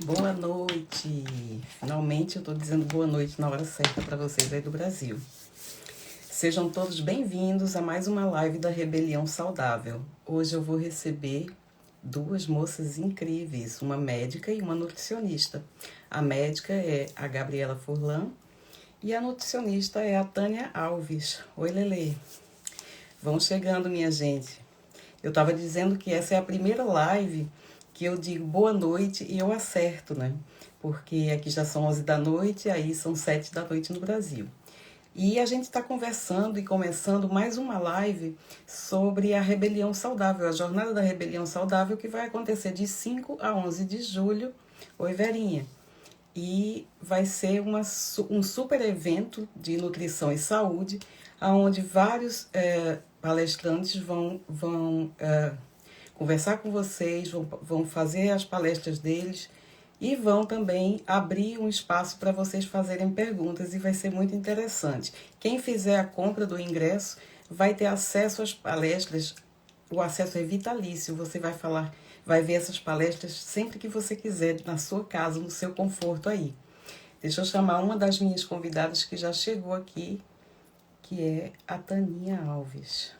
Boa noite! Finalmente eu estou dizendo boa noite na hora certa para vocês aí do Brasil. Sejam todos bem-vindos a mais uma live da Rebelião Saudável. Hoje eu vou receber duas moças incríveis, uma médica e uma nutricionista. A médica é a Gabriela Furlan e a nutricionista é a Tânia Alves. Oi, Lelê! Vão chegando, minha gente. Eu estava dizendo que essa é a primeira live que eu digo boa noite e eu acerto, né? Porque aqui já são 11 da noite, aí são 7 da noite no Brasil. E a gente está conversando e começando mais uma live sobre a Rebelião Saudável, a Jornada da Rebelião Saudável, que vai acontecer de 5 a 11 de julho. Oi, Verinha. E vai ser um super evento de nutrição e saúde, onde vários palestrantes vão conversar com vocês, vão fazer as palestras deles e vão também abrir um espaço para vocês fazerem perguntas e vai ser muito interessante. Quem fizer a compra do ingresso vai ter acesso às palestras, o acesso é vitalício, você vai ver essas palestras sempre que você quiser, na sua casa, no seu conforto aí. Deixa eu chamar uma das minhas convidadas que já chegou aqui, que é a Taninha Alves.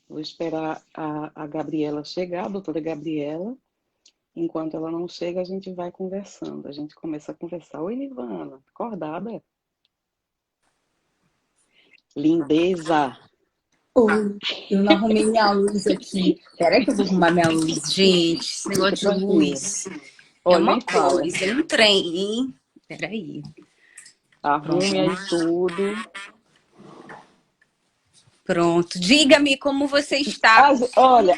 Vou esperar a Gabriela chegar, a doutora Gabriela. Enquanto ela não chega, a gente vai conversando. A gente começa a conversar. Oi, Nivana, acordada? Lindeza! Oi, eu não arrumei minha luz aqui. Peraí que eu vou arrumar minha luz. Gente, esse negócio Fica de tranquila. luz é Olha, uma nem fala. coisa, é um trem, hein? Peraí. Arrume aí Pronto. tudo. Pronto. Diga-me como você está com sono? Olha,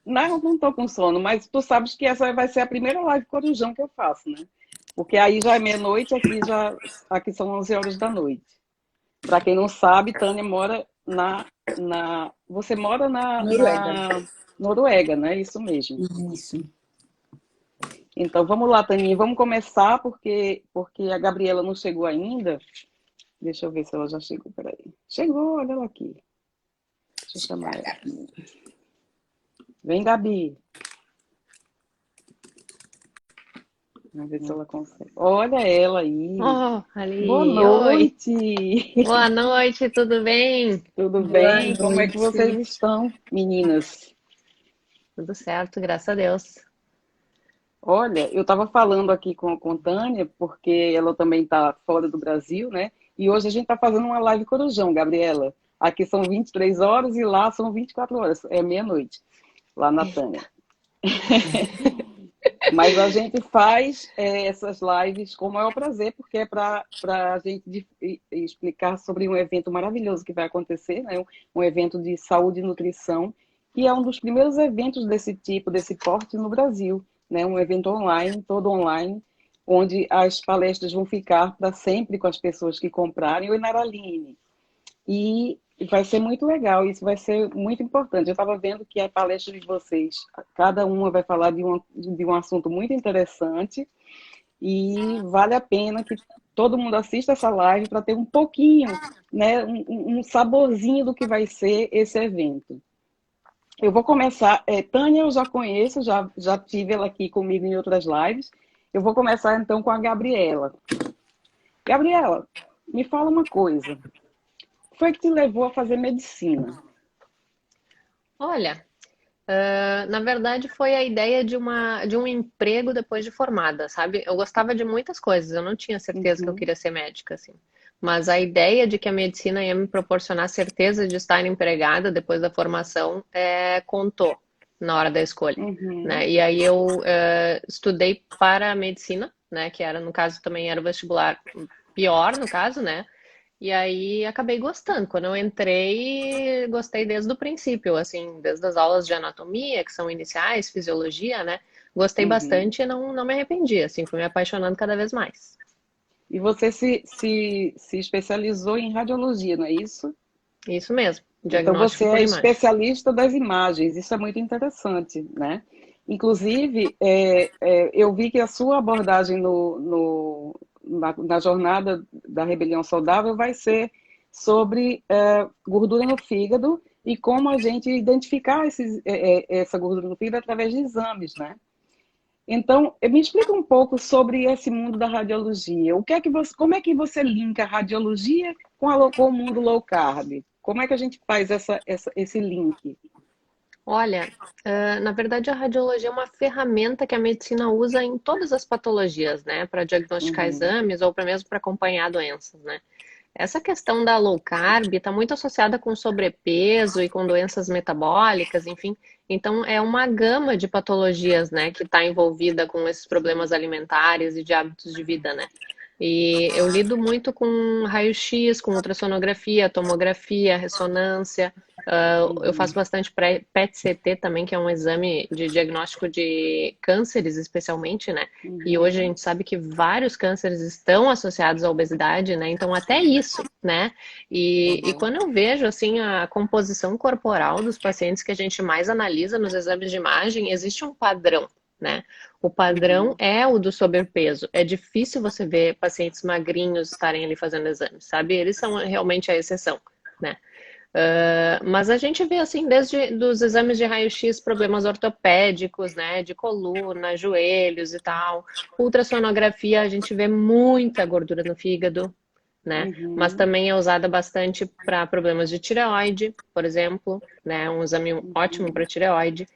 não tô com sono, mas tu sabes que essa vai ser a primeira live corujão que eu faço, né? Porque aí já é meia-noite, aqui são 11 horas da noite. Para quem não sabe, Tânia mora você mora Noruega. na Noruega, né? Isso mesmo. Isso. Então vamos lá, Taninha, vamos começar porque a Gabriela não chegou ainda. Deixa eu ver se ela já chegou, peraí. Chegou, olha ela aqui. Deixa eu chamar ela. Vem, Gabi. Vamos ver se ela consegue. Olha ela aí. Oh, Boa ali, oi. noite. Boa noite, tudo bem? Tudo Boa bem? Como é que vocês noite. estão, meninas? Tudo certo, graças a Deus. Olha, eu estava falando aqui com Tânia, porque ela também está fora do Brasil, né? E hoje a gente está fazendo uma live corujão, Gabriela. Aqui são 23 horas e lá são 24 horas, é meia-noite, lá na Tânia. Mas a gente faz essas lives com o maior prazer, porque é para a gente explicar sobre um evento maravilhoso que vai acontecer, né? Um evento de saúde e nutrição, que é um dos primeiros eventos desse tipo, desse porte no Brasil, né? Um evento online, todo online, onde as palestras vão ficar para sempre com as pessoas que comprarem. Oi, Naraline. E vai ser muito legal, isso vai ser muito importante. Eu estava vendo que a palestra de vocês, cada uma vai falar de um assunto muito interessante e vale a pena que todo mundo assista essa live para ter um pouquinho, né, um saborzinho do que vai ser esse evento. Eu vou começar, Tânia eu já conheço, já tive ela aqui comigo em outras lives. Eu vou começar então com a Gabriela. Gabriela, me fala uma coisa. Foi que te levou a fazer medicina? Olha, na verdade foi a ideia de um emprego depois de formada, sabe? Eu gostava de muitas coisas, eu não tinha certeza que eu Uhum, queria ser médica, assim. Mas a ideia de que a medicina ia me proporcionar certeza de estar empregada depois da formação contou na hora da escolha, uhum, né? E aí eu estudei para a medicina, né? Que era, no caso, também era o vestibular pior, no caso, né? E aí acabei gostando. Quando eu entrei, gostei desde o princípio, assim, desde as aulas de anatomia, que são iniciais, fisiologia, né? Gostei uhum. bastante e não me arrependi, assim, fui me apaixonando cada vez mais. E você se especializou em radiologia, não é isso? Isso mesmo, Então você diagnóstico por é imagem. especialista das imagens, isso é muito interessante, né? Inclusive, eu vi que a sua abordagem na jornada da rebelião saudável vai ser sobre gordura no fígado e como a gente identificar essa gordura no fígado através de exames, né? Então, me explica um pouco sobre esse mundo da radiologia. Como é que você linka a radiologia com o mundo low carb? Como é que a gente faz esse link? Olha, na verdade a radiologia é uma ferramenta que a medicina usa em todas as patologias, né? Para diagnosticar Uhum. exames ou mesmo para acompanhar doenças, né? Essa questão da low carb está muito associada com sobrepeso e com doenças metabólicas, enfim. Então, é uma gama de patologias, né, que está envolvida com esses problemas alimentares e de hábitos de vida, né? E eu lido muito com raio-x, com ultrassonografia, tomografia, ressonância. Eu faço bastante PET-CT também, que é um exame de diagnóstico de cânceres, especialmente, né? E hoje a gente sabe que vários cânceres estão associados à obesidade, né? Então, até isso, né? E quando eu vejo, assim, a composição corporal dos pacientes que a gente mais analisa nos exames de imagem, existe um padrão, né? O padrão é o do sobrepeso. É difícil você ver pacientes magrinhos estarem ali fazendo exames, sabe? Eles são realmente a exceção, né? Mas a gente vê, assim, desde dos exames de raio-x, problemas ortopédicos, né? De coluna, joelhos e tal. Ultrassonografia, a gente vê muita gordura no fígado, né? Mas Uhum. também é usada bastante para problemas de tireoide, por exemplo, né? Um exame ótimo para tireoide.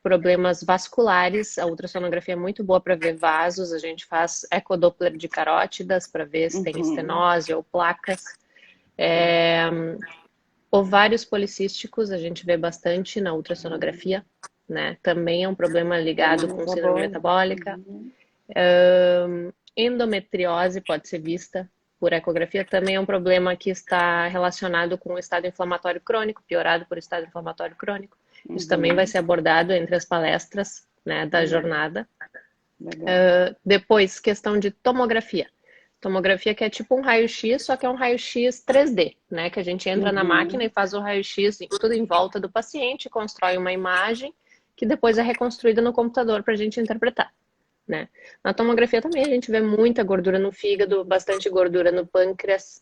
Problemas vasculares, a ultrassonografia é muito boa para ver vasos, a gente faz ecodoppler de carótidas para ver se tem Uhum. estenose ou placas. É, Ovários policísticos, a gente vê bastante na ultrassonografia, né? Também é um problema ligado com síndrome metabólica. Endometriose pode ser vista por ecografia, também é um problema que está relacionado com o estado inflamatório crônico, piorado por estado inflamatório crônico. Isso também vai Uhum. ser abordado entre as palestras, né, da jornada. Legal. Depois, questão de tomografia. Tomografia que é tipo um raio-x, só que é um raio-x 3D, né? Que a gente entra na máquina e Uhum. faz o raio-x tudo em volta do paciente, constrói uma imagem que depois é reconstruída no computador para a gente interpretar, né? Na tomografia também a gente vê muita gordura no fígado, bastante gordura no pâncreas.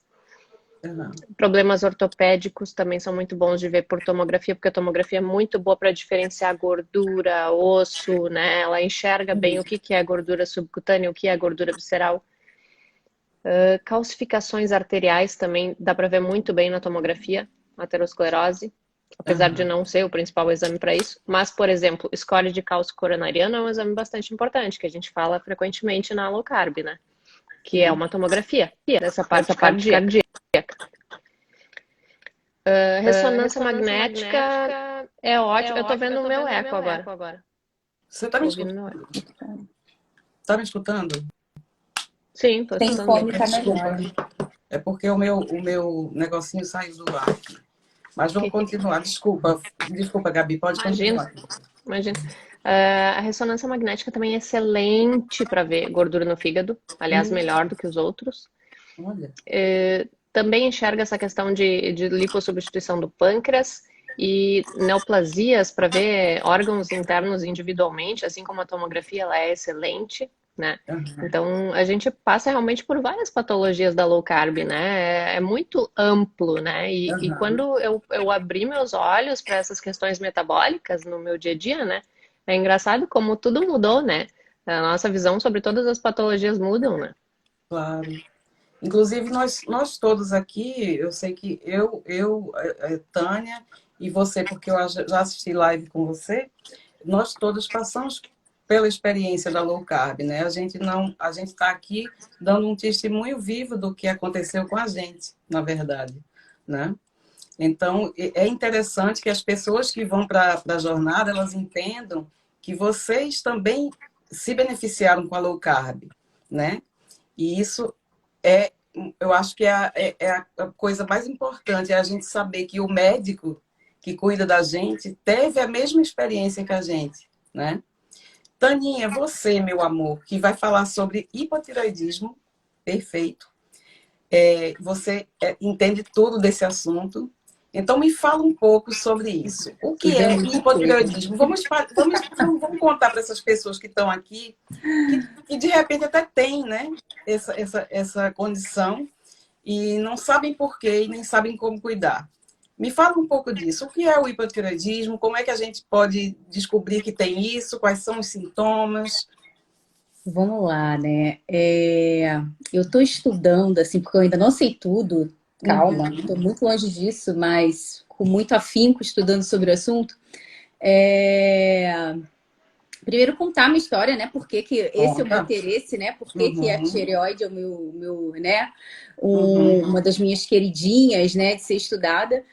Uhum. Problemas ortopédicos também são muito bons de ver por tomografia, porque a tomografia é muito boa para diferenciar gordura, osso, né? Ela enxerga bem o que é gordura subcutânea, o que é gordura visceral. Calcificações arteriais também dá para ver muito bem na tomografia, aterosclerose, apesar de Uhum. não ser o principal exame para isso. Mas, por exemplo, score de cálcio coronariano é um exame bastante importante, que a gente fala frequentemente na low carb, né? Que é Sim. uma tomografia dessa parte cardíaca. Ressonância magnética é ótimo. Eu tô vendo o meu eco agora. Você está Tô me ouvindo meu eco. escutando? Tá me escutando? Sim, tô Sem escutando bem. fome tá Desculpa. melhor. É porque o meu negocinho saiu do ar aqui. Mas vamos continuar. Desculpa. Desculpa, Gabi, pode Imagina, continuar. imagina. A ressonância magnética também é excelente para ver gordura no fígado, aliás, Hum, melhor do que os outros. olha. Também enxerga essa questão de lipossubstituição do pâncreas e neoplasias para ver órgãos internos individualmente, assim como a tomografia ela é excelente, né? Uhum. Então a gente passa realmente por várias patologias da low carb, né? É muito amplo, né? E Uhum. quando eu abri meus olhos para essas questões metabólicas no meu dia a dia, né? É engraçado como tudo mudou, né? A nossa visão sobre todas as patologias mudam, né? Claro. Inclusive, nós todos aqui, eu sei que Tânia, e você, porque eu já assisti live com você, nós todos passamos pela experiência da low carb, né? A gente está aqui dando um testemunho vivo do que aconteceu com a gente, na verdade, né? Então, é interessante que as pessoas que vão para a jornada, elas entendam que vocês também se beneficiaram com a low carb, né? E isso é, eu acho que é a coisa mais importante, é a gente saber que o médico que cuida da gente teve a mesma experiência que a gente, né? Taninha, você, meu amor, que vai falar sobre hipotireoidismo, perfeito. Você entende tudo desse assunto. Então, me fala um pouco sobre isso. O que Tudo é é muita coisa. hipotireoidismo? Vamos contar para essas pessoas que estão aqui, que de repente até têm, né, essa condição e não sabem por quê e nem sabem como cuidar. Me fala um pouco disso. O que é o hipotireoidismo? Como é que a gente pode descobrir que tem isso? Quais são os sintomas? Vamos lá, né? Eu estou estudando, assim, porque eu ainda não sei tudo. Calma, estou muito longe disso, mas com muito afinco estudando sobre o assunto. Primeiro contar a minha história, né? Por que que esse é o meu Conta. interesse, né? Por que que a Uhum, tireoide é né? uhum, Uma das minhas queridinhas, né? De ser estudada.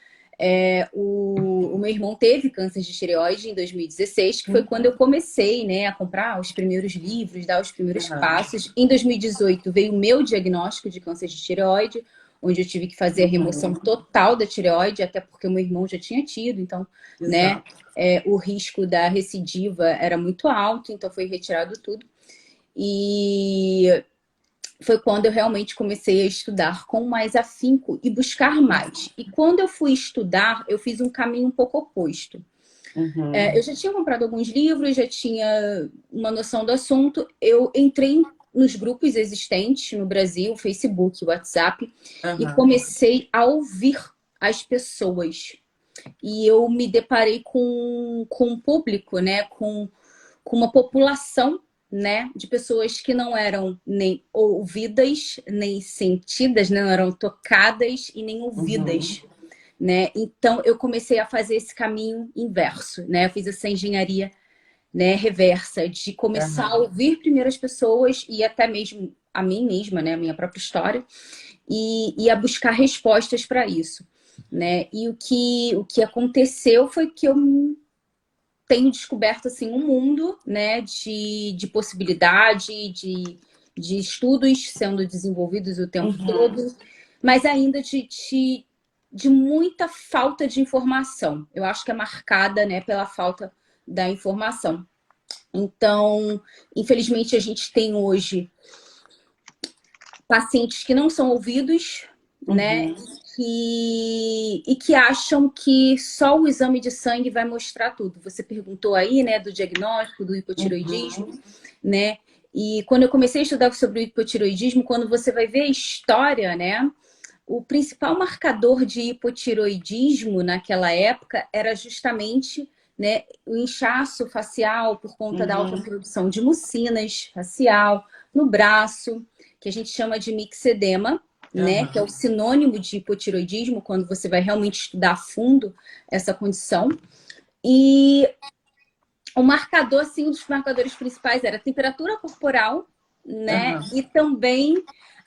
O meu irmão teve câncer de tireoide em 2016, que foi quando eu comecei, né, a comprar os primeiros livros, dar os primeiros uhum, passos. Em 2018 veio o meu diagnóstico de câncer de tireoide, onde eu tive que fazer a remoção uhum. total da tireoide, até porque o meu irmão já tinha tido, então, né, Exato. o risco da recidiva era muito alto, então foi retirado tudo. E foi quando eu realmente comecei a estudar com mais afinco e buscar mais. E quando eu fui estudar, eu fiz um caminho um pouco oposto. Uhum, Eu já tinha comprado alguns livros, já tinha uma noção do assunto. Eu entrei nos grupos existentes no Brasil, Facebook, WhatsApp, e uhum, comecei a ouvir as pessoas. E eu me deparei com um público, né, com uma população, né, de pessoas que não eram nem ouvidas, nem sentidas, não eram tocadas e nem uhum, ouvidas, né? Então eu comecei a fazer esse caminho inverso, né? Eu fiz essa engenharia, né, reversa de começar a uhum, ouvir primeiro as pessoas e até mesmo a mim mesma, né, a minha própria história e a buscar respostas para isso, né? E o que aconteceu foi que eu tenho descoberto assim um mundo, né, de possibilidade, de estudos sendo desenvolvidos o tempo uhum, todo, mas ainda de muita falta de informação. Eu acho que é marcada, né, pela falta da informação. Então, infelizmente, a gente tem hoje pacientes que não são ouvidos, né? uhum, E que acham que só o exame de sangue vai mostrar tudo. Você perguntou aí, né, do diagnóstico do hipotireoidismo, uhum, né? E quando eu comecei a estudar sobre o hipotireoidismo, quando você vai ver a história, né? O principal marcador de hipotireoidismo naquela época era justamente, né, o inchaço facial por conta da alta uhum, produção de mucinas facial no braço, que a gente chama de mixedema, né, que é o uhum, sinônimo de hipotireoidismo, quando você vai realmente estudar a fundo essa condição. E o marcador, assim, um dos marcadores principais era a temperatura corporal, né, uhum, e também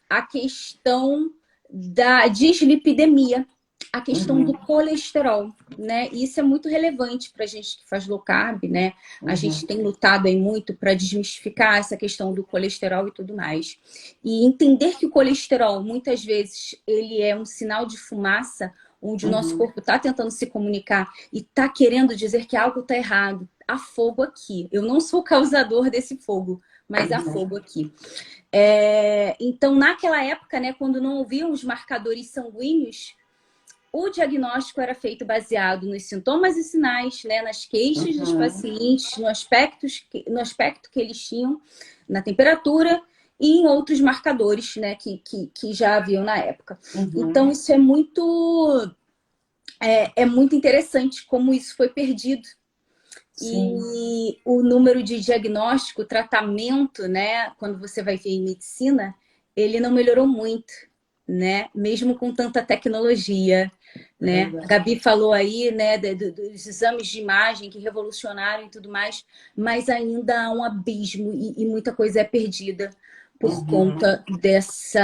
a questão da dislipidemia, a questão do uhum, colesterol, né? E isso é muito relevante para a gente que faz low carb, né? A gente uhum, tem lutado aí muito para desmistificar essa questão do colesterol e tudo mais. E entender que o colesterol, muitas vezes, ele é um sinal de fumaça, onde o nosso uhum, corpo está tentando se comunicar e está querendo dizer que algo está errado. Há fogo aqui. Eu não sou o causador desse fogo, mas há uhum, fogo aqui. Então, naquela época, né, quando não haviam os marcadores sanguíneos, o diagnóstico era feito baseado nos sintomas e sinais, né, nas queixas dos uhum, pacientes, no aspecto que eles tinham, na temperatura e em outros marcadores, né, que já haviam na época. Então, uhum. isso é muito interessante como isso foi perdido. Sim. E o número de diagnóstico, tratamento, né, quando você vai ver em medicina, ele não melhorou muito, né? Mesmo com tanta tecnologia, É né? A verdade. Gabi falou aí, né, dos exames de imagem que revolucionaram e tudo mais, mas ainda há um abismo e muita coisa é perdida por Uhum, conta desse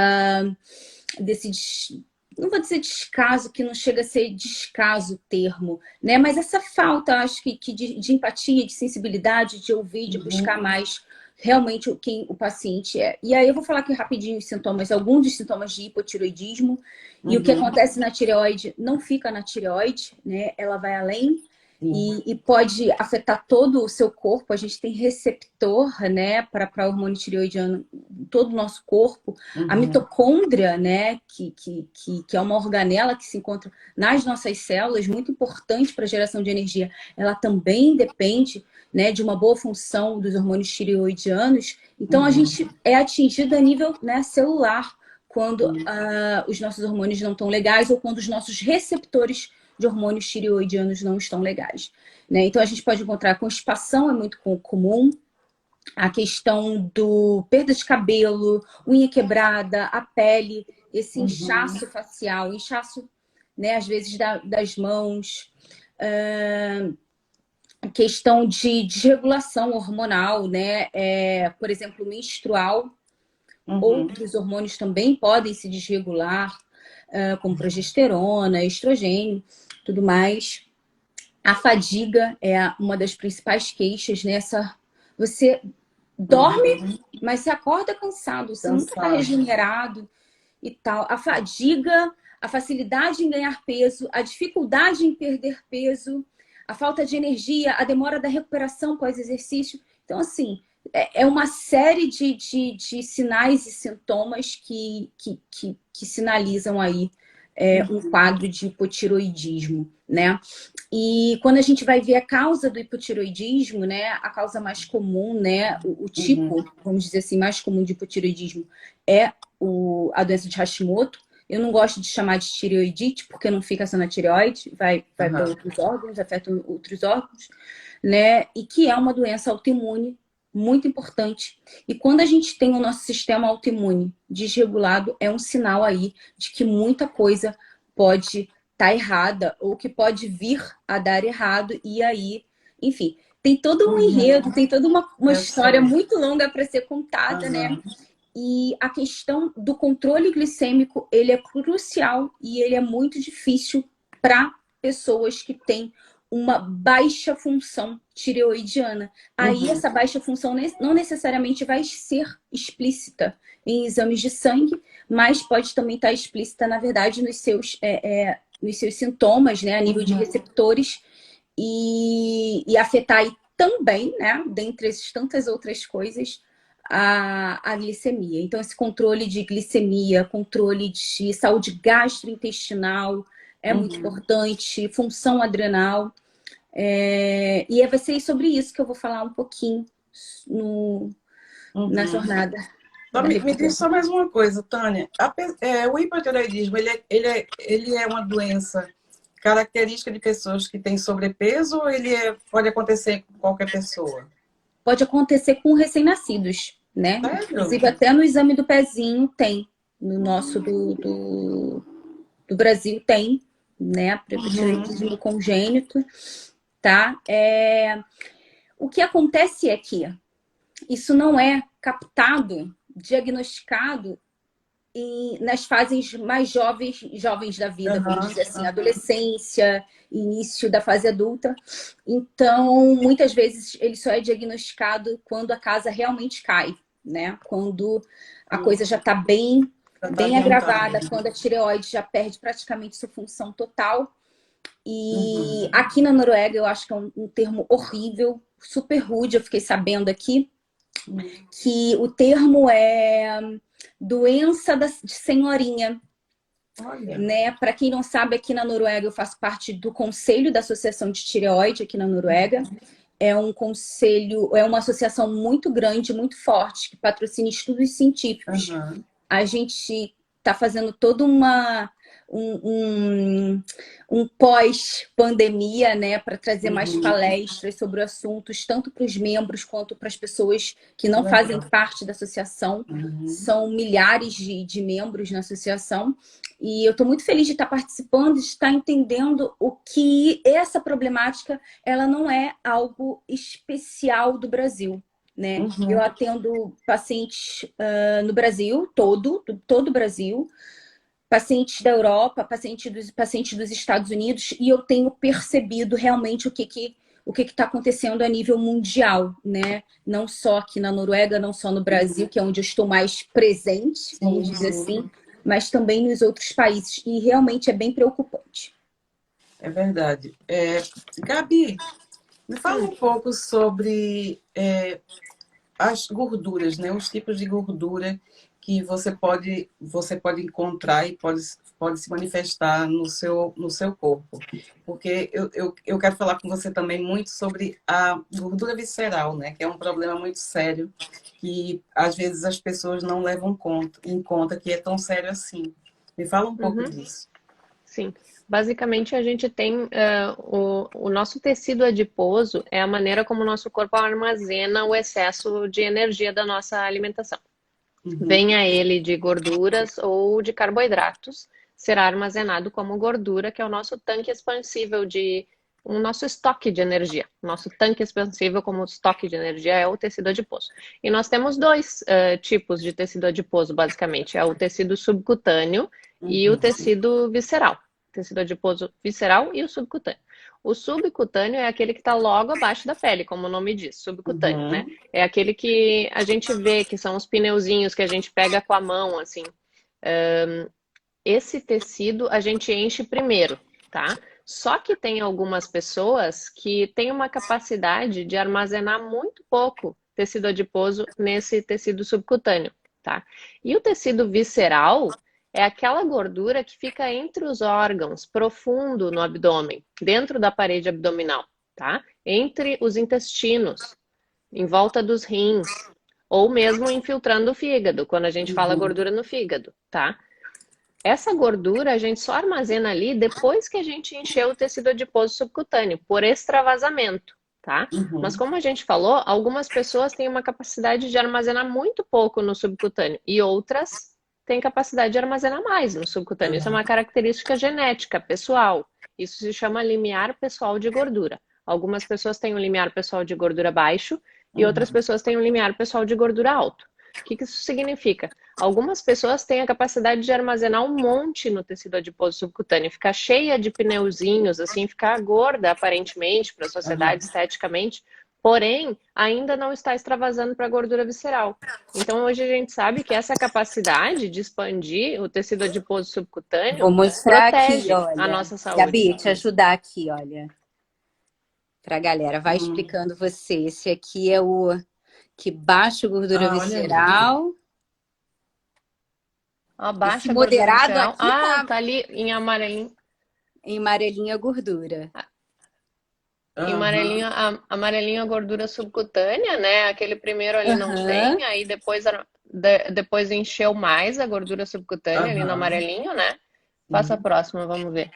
não vou dizer descaso, que não chega a ser descaso o termo, né? Mas essa falta, acho que de empatia, de sensibilidade, de ouvir, de buscar uhum, mais realmente quem o paciente é. E aí eu vou falar aqui rapidinho os sintomas, alguns dos sintomas de hipotiroidismo. E o que uhum, acontece na tireoide não fica na tireoide, né? Ela vai além sim. e pode afetar todo o seu corpo. A gente tem receptor, né, para hormônio tireoidiano em todo o nosso corpo. A Uhum, mitocôndria, né, que é uma organela que se encontra nas nossas células, muito importante para a geração de energia, ela também depende, né, de uma boa função dos hormônios tireoidianos. Então, a uhum, gente é atingido a nível, né, celular quando sim. os nossos hormônios não estão legais ou quando os nossos receptores de hormônios tireoidianos não estão legais, né? Então, a gente pode encontrar constipação, é muito comum, a questão do perda de cabelo, unha quebrada, a pele, esse inchaço facial, inchaço, né, às vezes das mãos, questão de desregulação hormonal, né? Por exemplo, menstrual, outros hormônios também podem se desregular, como progesterona, estrogênio, tudo mais. A fadiga é uma das principais queixas nessa. Você dorme, mas você acorda cansado, você nunca está regenerado e tal. A fadiga, a facilidade em ganhar peso, a dificuldade em perder peso, a falta de energia, a demora da recuperação pós-exercício. Então, assim, é uma série de sinais e sintomas que sinalizam aí um quadro de hipotiroidismo, né? E quando a gente vai ver a causa do hipotiroidismo, né, a causa mais comum, né, o tipo, vamos dizer assim, mais comum de hipotiroidismo é a doença de Hashimoto. Eu não gosto de chamar de tireoidite, porque não fica só na tireoide, vai para outros órgãos, afeta outros órgãos, né? E que é uma doença autoimune muito importante. E quando a gente tem o nosso sistema autoimune desregulado, é um sinal aí de que muita coisa pode estar errada ou que pode vir a dar errado. E aí, enfim, tem todo um enredo, tem toda uma história muito longa para ser contada, né? E a questão do controle glicêmico, ele é crucial e ele é muito difícil para pessoas que têm uma baixa função tireoidiana. Aí essa baixa função não necessariamente vai ser explícita em exames de sangue, mas pode também estar explícita, na verdade, nos seus sintomas, né, a nível de receptores e afetar aí também, né, dentre essas tantas outras coisas, a glicemia. Então, esse controle de glicemia, controle de saúde gastrointestinal é muito importante, função adrenal. E vai ser sobre isso que eu vou falar um pouquinho na jornada. Só me diz só mais uma coisa, Tânia. O hipotireoidismo, ele é uma doença característica de pessoas que têm sobrepeso ou pode acontecer com qualquer pessoa? Pode acontecer com recém-nascidos, né? Sério? Inclusive, até no exame do pezinho tem. No nosso do Brasil tem, né? Hipotireoidismo congênito, tá? O que acontece é que isso não é captado, diagnosticado nas fases mais jovens da vida, vamos dizer assim, adolescência, início da fase adulta. Então, muitas vezes ele só é diagnosticado quando a casa realmente cai, né? Quando a coisa já está bem agravada, quando a tireoide já perde praticamente sua função total. E aqui na Noruega eu acho que é um termo horrível, super rude, eu fiquei sabendo aqui, que o termo é doença de senhorinha. Olha. Né? Para quem não sabe, aqui na Noruega eu faço parte do conselho da Associação de Tireoide aqui na Noruega. É um conselho, é uma associação muito grande, muito forte, que patrocina estudos científicos. A gente está fazendo toda um pós-pandemia, né, para trazer mais palestras sobre assuntos, tanto para os membros quanto para as pessoas que não fazem parte da associação. São milhares de membros na associação. E eu estou muito feliz de estar participando, de estar entendendo o que essa problemática, ela não é algo especial do Brasil, né? Eu atendo pacientes no Brasil, todo o Brasil, pacientes da Europa, pacientes dos Estados Unidos, e eu tenho percebido realmente o que está acontecendo a nível mundial, né? Não só aqui na Noruega, não só no Brasil, que é onde eu estou mais presente, vamos dizer assim, mas também nos outros países. E realmente é bem preocupante. É verdade. Gabi, me fala um pouco sobre as gorduras, né? Os tipos de gordura que você pode encontrar e pode se manifestar no seu corpo. Porque eu quero falar com você também muito sobre a gordura visceral, né? Que é um problema muito sério que às vezes as pessoas não levam em conta que é tão sério assim. Me fala um pouco disso. Sim. Basicamente, a gente tem o nosso tecido adiposo é a maneira como o nosso corpo armazena o excesso de energia da nossa alimentação. Venha ele de gorduras ou de carboidratos, será armazenado como gordura, que é o nosso tanque expansível o nosso estoque de energia. Nosso tanque expansível como estoque de energia é o tecido adiposo. E nós temos dois tipos de tecido adiposo, basicamente. É o tecido subcutâneo e o tecido visceral. Tecido adiposo visceral e o subcutâneo. O subcutâneo é aquele que está logo abaixo da pele, como o nome diz, subcutâneo, né? É aquele que a gente vê, que são os pneuzinhos que a gente pega com a mão, assim. Esse tecido a gente enche primeiro, tá? Só que tem algumas pessoas que têm uma capacidade de armazenar muito pouco tecido adiposo nesse tecido subcutâneo, tá? E o tecido visceral é aquela gordura que fica entre os órgãos, profundo no abdômen, dentro da parede abdominal, tá? Entre os intestinos, em volta dos rins, ou mesmo infiltrando o fígado, quando a gente fala gordura no fígado, tá? Essa gordura a gente só armazena ali depois que a gente encheu o tecido adiposo subcutâneo, por extravasamento, tá? Mas como a gente falou, algumas pessoas têm uma capacidade de armazenar muito pouco no subcutâneo e outras têm capacidade de armazenar mais no subcutâneo. Isso é uma característica genética, pessoal. Isso se chama limiar pessoal de gordura. Algumas pessoas têm um limiar pessoal de gordura baixo e outras pessoas têm um limiar pessoal de gordura alto. O que isso significa? Algumas pessoas têm a capacidade de armazenar um monte no tecido adiposo subcutâneo, ficar cheia de pneuzinhos, assim, ficar gorda aparentemente para a sociedade esteticamente, porém ainda não está extravasando para a gordura visceral. Então hoje a gente sabe que essa capacidade de expandir o tecido adiposo subcutâneo Vou mostrar protege aqui, olha. a nossa saúde. Gabi, te ajudar aqui, olha. Pra galera, vai explicando você. Esse aqui é o que baixa gordura visceral. Baixa esse moderado gordura aqui tá ali em amarelinho. Em amarelinho a gordura. Em amarelinho, amarelinho a gordura subcutânea, né? Aquele primeiro ali não tem, aí depois encheu mais a gordura subcutânea ali no amarelinho, né? Passa a próxima, vamos ver.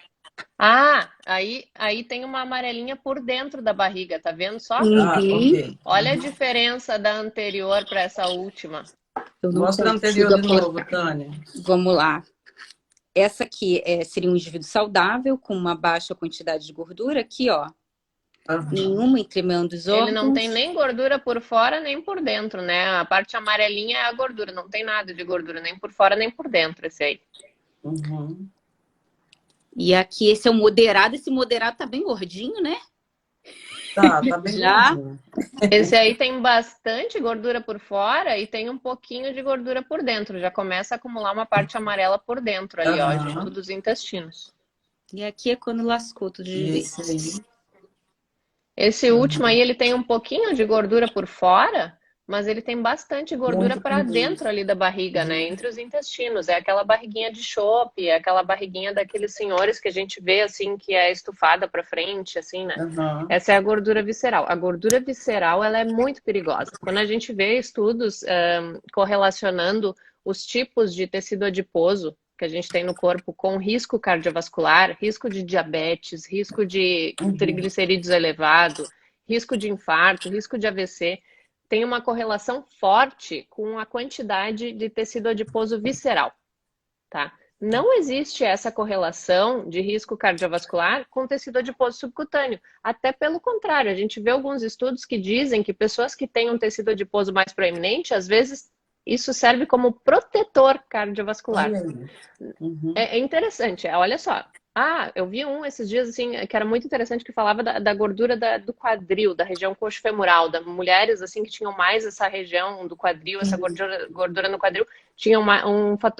Aí tem uma amarelinha por dentro da barriga, tá vendo só? Ok. Olha a diferença da anterior para essa última. Mostra a anterior de novo, Tânia. Vamos lá. Essa aqui seria um indivíduo saudável, com uma baixa quantidade de gordura. Aqui, ó. Nenhuma entremeando os órgãos. Ele não tem nem gordura por fora, nem por dentro, né? A parte amarelinha é a gordura. Não tem nada de gordura, nem por fora, nem por dentro, esse aí. E aqui, esse é o moderado. Esse moderado tá bem gordinho, né? Tá bem gordinho. Esse aí tem bastante gordura por fora e tem um pouquinho de gordura por dentro. Já começa a acumular uma parte amarela por dentro ali, ó, junto dos intestinos. E aqui é quando lascou tudo de vez. Esse último aí, ele tem um pouquinho de gordura por fora, mas ele tem bastante gordura para dentro ali da barriga, né? Entre os intestinos. É aquela barriguinha de chope, é aquela barriguinha daqueles senhores que a gente vê, assim, que é estufada para frente, assim, né? Essa é a gordura visceral. A gordura visceral, ela é muito perigosa. Quando a gente vê estudos correlacionando os tipos de tecido adiposo que a gente tem no corpo com risco cardiovascular, risco de diabetes, risco de triglicerídeos elevado, risco de infarto, risco de AVC, tem uma correlação forte com a quantidade de tecido adiposo visceral, tá? Não existe essa correlação de risco cardiovascular com tecido adiposo subcutâneo. Até pelo contrário, a gente vê alguns estudos que dizem que pessoas que têm um tecido adiposo mais proeminente, às vezes isso serve como protetor cardiovascular. É interessante, olha só. Eu vi esses dias, assim, que era muito interessante, que falava da gordura do quadril, da região coxofemoral, das mulheres, assim, que tinham mais essa região do quadril, essa gordura no quadril, tinham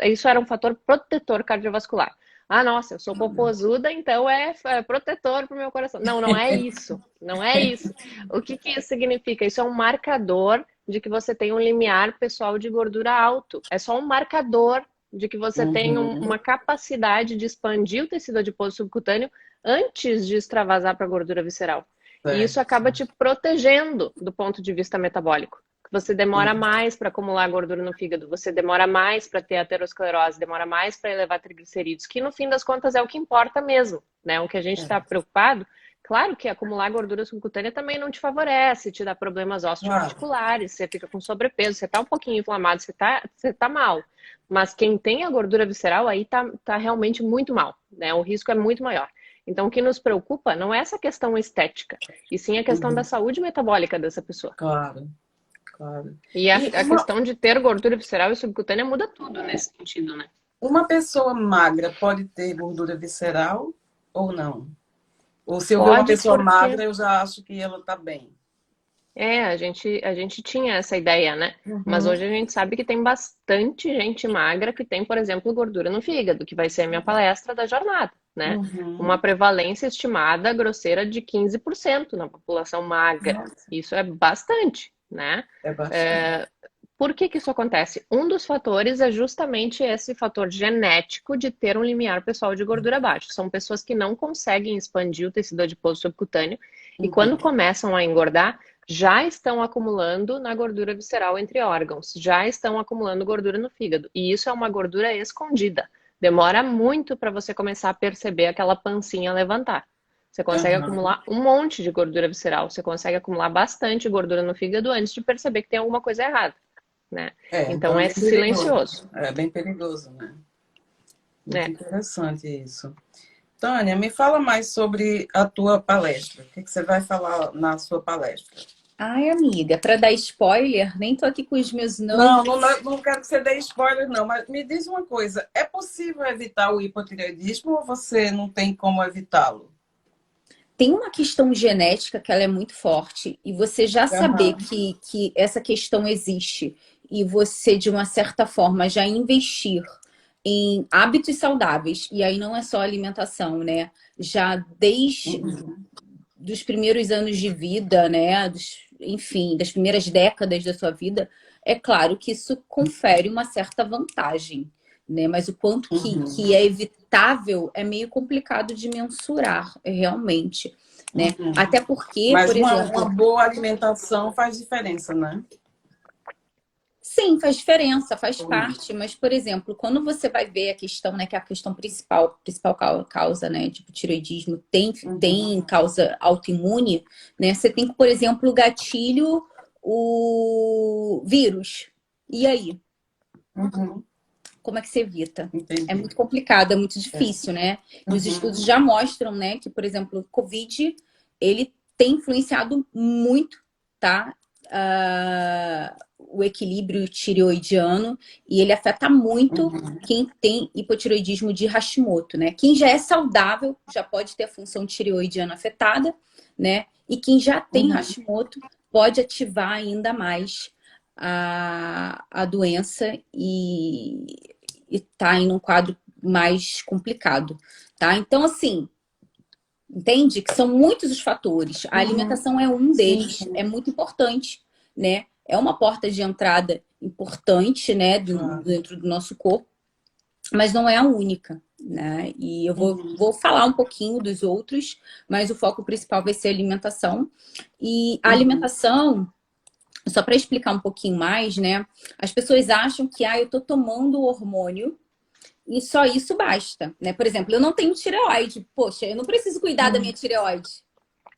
isso era um fator protetor cardiovascular. Nossa, eu sou popozuda, então é protetor para o meu coração. Não é isso. Não é isso. O que isso significa? Isso é um marcador de que você tem um limiar pessoal de gordura alto. É só um marcador de que você tem uma capacidade de expandir o tecido adiposo subcutâneo antes de extravasar para a gordura visceral. E isso acaba te protegendo do ponto de vista metabólico. você demora mais para acumular gordura no fígado, você demora mais para ter aterosclerose, demora mais para elevar triglicerídeos, que no fim das contas é o que importa mesmo, né? O que a gente está preocupado, claro que acumular gordura subcutânea também não te favorece, te dá problemas osteoarticulares, você fica com sobrepeso, você tá um pouquinho inflamado, você tá mal. Mas quem tem a gordura visceral aí tá realmente muito mal, né? O risco é muito maior. Então, o que nos preocupa não é essa questão estética, e sim a questão da saúde metabólica dessa pessoa. Claro, claro. E a questão de ter gordura visceral e subcutânea muda tudo nesse sentido, né? Uma pessoa magra pode ter gordura visceral ou não? Ou se eu ver uma pessoa magra, eu já acho que ela tá bem. A gente tinha essa ideia, né? Mas hoje a gente sabe que tem bastante gente magra que tem, por exemplo, gordura no fígado, que vai ser a minha palestra da jornada, né? Uma prevalência estimada grosseira de 15% na população magra. Nossa. Isso é bastante, né? É bastante. Por que isso acontece? Um dos fatores é justamente esse fator genético de ter um limiar pessoal de gordura baixo. São pessoas que não conseguem expandir o tecido adiposo subcutâneo e quando começam a engordar, já estão acumulando na gordura visceral entre órgãos, já estão acumulando gordura no fígado. E isso é uma gordura escondida. Demora muito para você começar a perceber aquela pancinha levantar. Você consegue acumular um monte de gordura visceral, você consegue acumular bastante gordura no fígado antes de perceber que tem alguma coisa errada, né? Então é silencioso. É bem perigoso, né? Muito interessante isso. Tânia, me fala mais sobre a tua palestra. O que você vai falar na sua palestra? Ai, amiga, para dar spoiler, nem tô aqui com os meus nomes. Não quero que você dê spoiler, não. Mas me diz uma coisa. É possível evitar o hipotireoidismo ou você não tem como evitá-lo? Tem uma questão genética que ela é muito forte. E você já saber que essa questão existe e você, de uma certa forma, já investir em hábitos saudáveis, e aí não é só alimentação, né? Já desde dos primeiros anos de vida, né? Enfim, das primeiras décadas da sua vida, é claro que isso confere uma certa vantagem, né? Mas o quanto que é evitável é meio complicado de mensurar, realmente, né? Até porque, mas por exemplo, uma boa alimentação faz diferença, né? Sim, faz diferença, faz parte. Mas, por exemplo, quando você vai ver a questão, né, que é a questão principal causa, né, tipo tireoidismo, tem causa autoimune, né? Você tem, por exemplo, o gatilho, o vírus. E aí? Como é que você evita? Entendi. É muito complicado, é muito difícil, né? E os estudos já mostram, né, que, por exemplo, o Covid, ele tem influenciado muito, tá? O equilíbrio tireoidiano e ele afeta muito quem tem hipotireoidismo de Hashimoto, né? Quem já é saudável já pode ter a função tireoidiana afetada, né? E quem já tem Hashimoto pode ativar ainda mais a doença e tá em um quadro mais complicado, tá? Então, assim, entende? Que são muitos os fatores. A alimentação é um deles, é muito importante, né? É uma porta de entrada importante, né, dentro do nosso corpo, mas não é a única, né? E eu vou falar um pouquinho dos outros, mas o foco principal vai ser a alimentação. E a alimentação, só para explicar um pouquinho mais, né? As pessoas acham que eu tô tomando o hormônio e só isso basta, né? Por exemplo, eu não tenho tireoide. Poxa, eu não preciso cuidar da minha tireoide.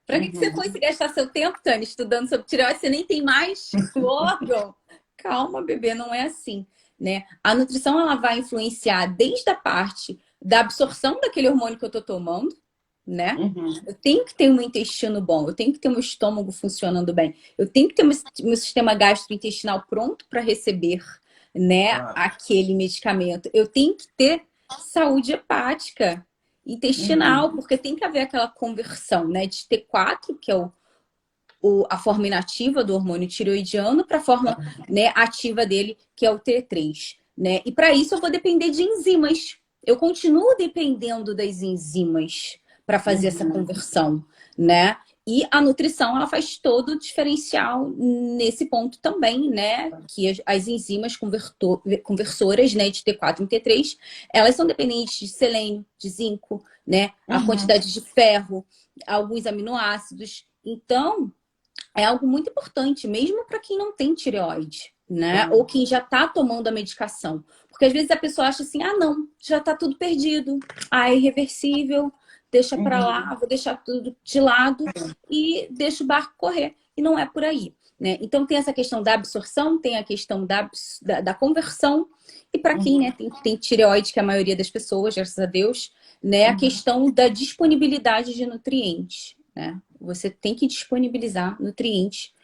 Pra que você foi se gastar seu tempo, Tânia, estudando sobre tireoide? Você nem tem mais o órgão. Calma, bebê, não é assim, né? A nutrição, ela vai influenciar desde a parte da absorção daquele hormônio que eu tô tomando, né? Eu tenho que ter um intestino bom, eu tenho que ter um estômago funcionando bem, eu tenho que ter meu sistema gastrointestinal pronto para receber, né, aquele medicamento. Eu tenho que ter saúde hepática, intestinal, porque tem que haver aquela conversão, né, de T4, que é a forma inativa do hormônio tireoidiano, para a forma, né, ativa dele, que é o T3, né? E para isso eu vou depender de enzimas. Eu continuo dependendo das enzimas para fazer essa conversão, né? E a nutrição, ela faz todo o diferencial nesse ponto também, né? Que as enzimas conversoras, né, de T4 e T3, elas são dependentes de selênio, de zinco, né? A quantidade de ferro, alguns aminoácidos. Então, é algo muito importante, mesmo para quem não tem tireoide, né? Ah, Ou quem já está tomando a medicação. Porque às vezes a pessoa acha assim, ah, não, já está tudo perdido, ah, é irreversível, deixa para uhum, lá, vou deixar tudo de lado e deixa o barco correr. E não é por aí, né? Então tem essa questão da absorção, tem a questão da conversão, e para quem, né, uhum, tem tireoide, que é a maioria das pessoas, graças a Deus, né, a uhum. questão da disponibilidade de nutrientes, né? Você tem que disponibilizar nutrientes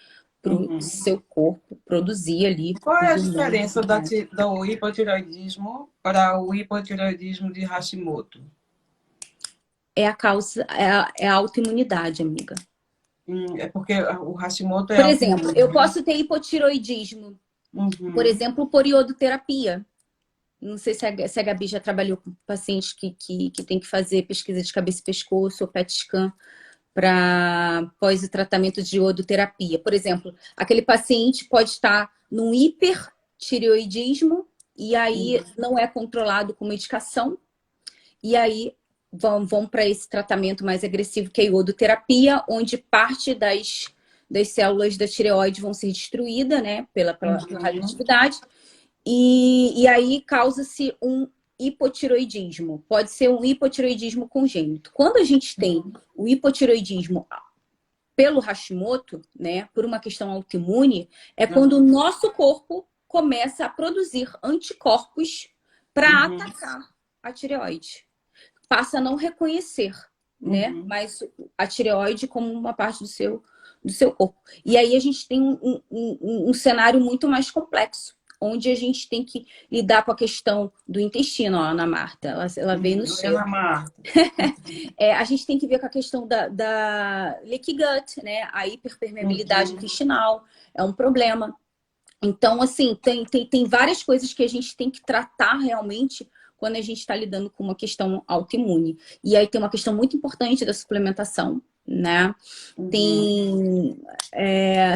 para o Uhum. seu corpo produzir ali Qual é os a hormônios diferença necessários. do hipotireoidismo para o hipotireoidismo de Hashimoto? É a causa, é a autoimunidade, amiga. É porque o Hashimoto é Por exemplo, autoimune, eu né? posso ter hipotiroidismo, por Uhum. exemplo, por iodoterapia. Não sei se a Gabi já trabalhou com pacientes que tem que fazer pesquisa de cabeça e pescoço ou PET scan para pós-tratamento de iodoterapia. Por exemplo, aquele paciente pode estar num hipertireoidismo e aí não é controlado com medicação, e aí vão para esse tratamento mais agressivo, que é a iodoterapia, onde parte das células da tireoide vão ser destruídas, né, pela Uhum. radioatividade, e aí causa-se um hipotiroidismo. Pode ser um hipotiroidismo congênito. Quando a gente tem o hipotiroidismo pelo Hashimoto, né, por uma questão autoimune, é quando o Uhum. nosso corpo começa a produzir anticorpos para Uhum. atacar a tireoide. Passa a não reconhecer, né, Uhum. mas a tireoide como uma parte do seu corpo. E aí a gente tem um cenário muito mais complexo, onde a gente tem que lidar com a questão do intestino. Ó, a Ana Marta, ela veio no Oi, Ana cheiro. Marta. A gente tem que ver com a questão da leaky gut, né? A hiperpermeabilidade Uhum. intestinal é um problema. Então, assim, tem várias coisas que a gente tem que tratar realmente quando a gente está lidando com uma questão autoimune. E aí tem uma questão muito importante da suplementação, né? Uhum.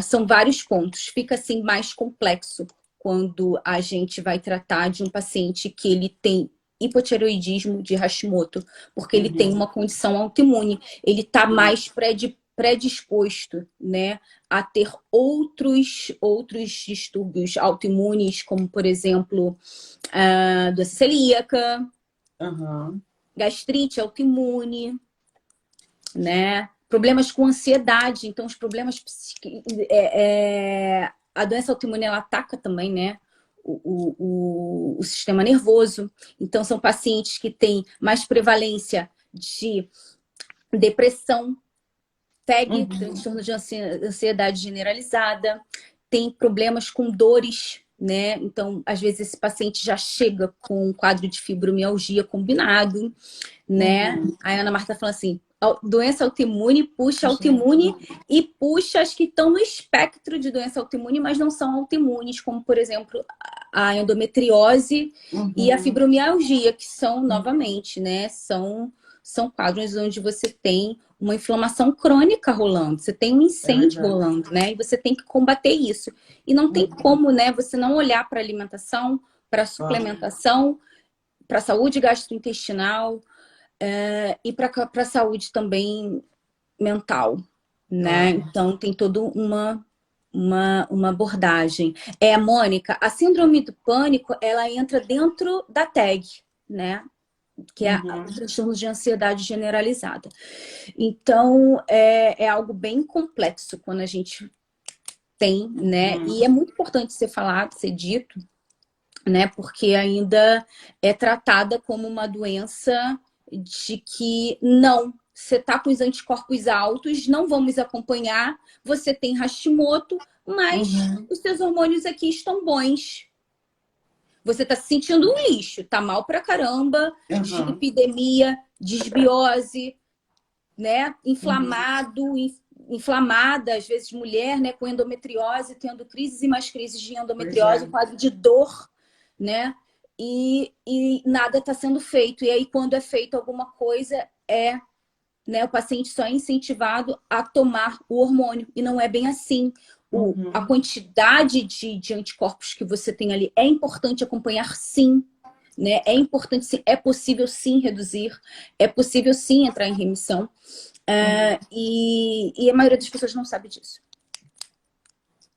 São vários pontos. Fica, assim, mais complexo quando a gente vai tratar de um paciente que ele tem hipotireoidismo de Hashimoto, porque ele tem Uhum. uma condição autoimune. Ele está mais predisposto, né, a ter outros distúrbios autoimunes, como, por exemplo, a doença celíaca, Uhum. gastrite autoimune, né? Problemas com ansiedade. Então, os problemas a doença autoimune ela ataca também, né? O sistema nervoso. Então, são pacientes que têm mais prevalência de depressão, TAG, Uhum. transtorno de ansiedade generalizada, tem problemas com dores, né? Então, às vezes, esse paciente já chega com um quadro de fibromialgia combinado, né? Uhum. A Ana Marta falando assim: doença autoimune puxa autoimune Uhum. e puxa as que estão no espectro de doença autoimune, mas não são autoimunes, como, por exemplo, a endometriose e a Uhum. fibromialgia, que são, novamente, né? São quadros onde você tem uma inflamação crônica rolando, você tem um É incêndio verdade. rolando, né? E você tem que combater isso. E não tem Uhum. como, né, você não olhar para a alimentação, para a Claro. suplementação, para a saúde gastrointestinal, e para a saúde também mental, né? Claro. Então tem toda uma abordagem. Mônica, a síndrome do pânico, ela entra dentro da TAG, né? Que é Uhum. o transtorno de ansiedade generalizada. Então, é algo bem complexo quando a gente tem, né? E Uhum. é muito importante ser falado, ser dito, né? Porque ainda é tratada como uma doença de que não, você está com os anticorpos altos, não vamos acompanhar, você tem Hashimoto, mas Uhum. os seus hormônios aqui estão bons. Você está se sentindo um lixo, tá mal pra caramba, Uhum. dislipidemia, disbiose, né? Uhum. Inflamada, às vezes mulher, né, com endometriose, tendo crises e mais crises de Pois é. endometriose, um quadro de dor, né? E nada está sendo feito. E aí, quando é feito alguma coisa, né, o paciente só é incentivado a tomar o hormônio. E não é bem assim. A Uhum. quantidade de anticorpos que você tem ali é importante acompanhar, sim. Né? É importante, sim. É possível, sim, reduzir. É possível, sim, entrar em remissão. Uhum. E a maioria das pessoas não sabe disso.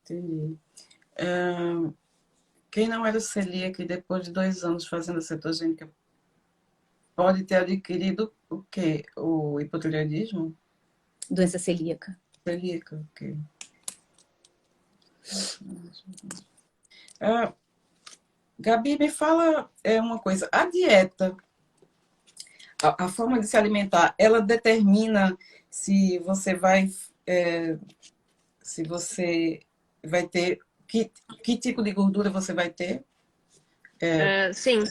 Entendi. Ah, quem não era celíaco e depois de 2 anos fazendo a cetogênica pode ter adquirido o quê? O hipotireoidismo? Doença celíaca. Celíaca, ok. Ah, Gabi, me fala uma coisa. A dieta, a forma de se alimentar, ela determina se você vai, é, se você vai ter, que tipo de gordura você vai ter? Sim,